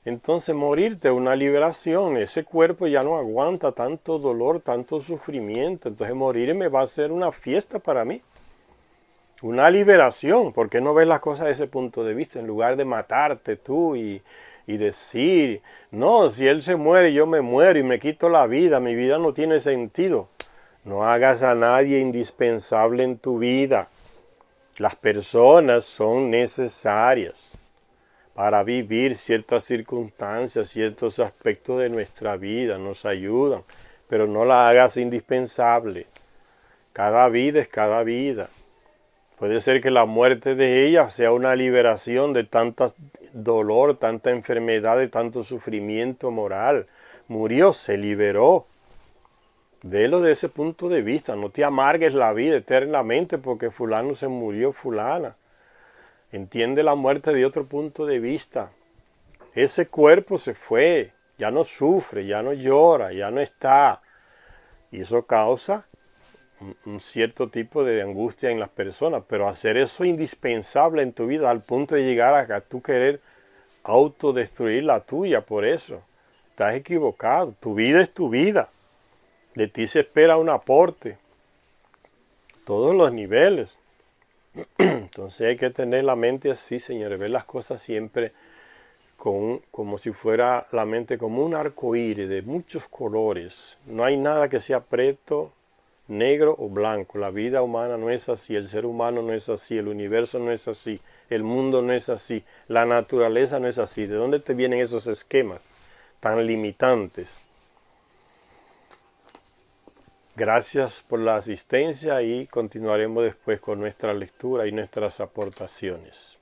Speaker 1: Entonces morirte es una liberación. Ese cuerpo ya no aguanta tanto dolor, tanto sufrimiento. Entonces morirme va a ser una fiesta para mí. Una liberación. ¿Por qué no ves las cosas desde ese punto de vista? En lugar de matarte tú y decir, no, si él se muere, yo me muero y me quito la vida, mi vida no tiene sentido. No hagas a nadie indispensable en tu vida. Las personas son necesarias para vivir ciertas circunstancias, ciertos aspectos de nuestra vida, nos ayudan, pero no la hagas indispensable. Cada vida es cada vida. Puede ser que la muerte de ella sea una liberación de tanto dolor, tanta enfermedad, de tanto sufrimiento moral. Murió, se liberó. Velo de ese punto de vista. No te amargues la vida eternamente porque fulano se murió, fulana. Entiende la muerte de otro punto de vista. Ese cuerpo se fue, ya no sufre, ya no llora, ya no está. Y eso causa un cierto tipo de angustia en las personas, pero hacer eso indispensable en tu vida al punto de llegar a tú querer autodestruir la tuya por eso. Estás equivocado. Tu vida es tu vida. De ti se espera un aporte. Todos los niveles. Entonces hay que tener la mente así, señores. Ver las cosas siempre como si fuera la mente como un arcoíris de muchos colores. No hay nada que sea preto, negro o blanco. La vida humana no es así, el ser humano no es así, el universo no es así, el mundo no es así, la naturaleza no es así. ¿De dónde te vienen esos esquemas tan limitantes? Gracias por la asistencia y continuaremos después con nuestra lectura y nuestras aportaciones.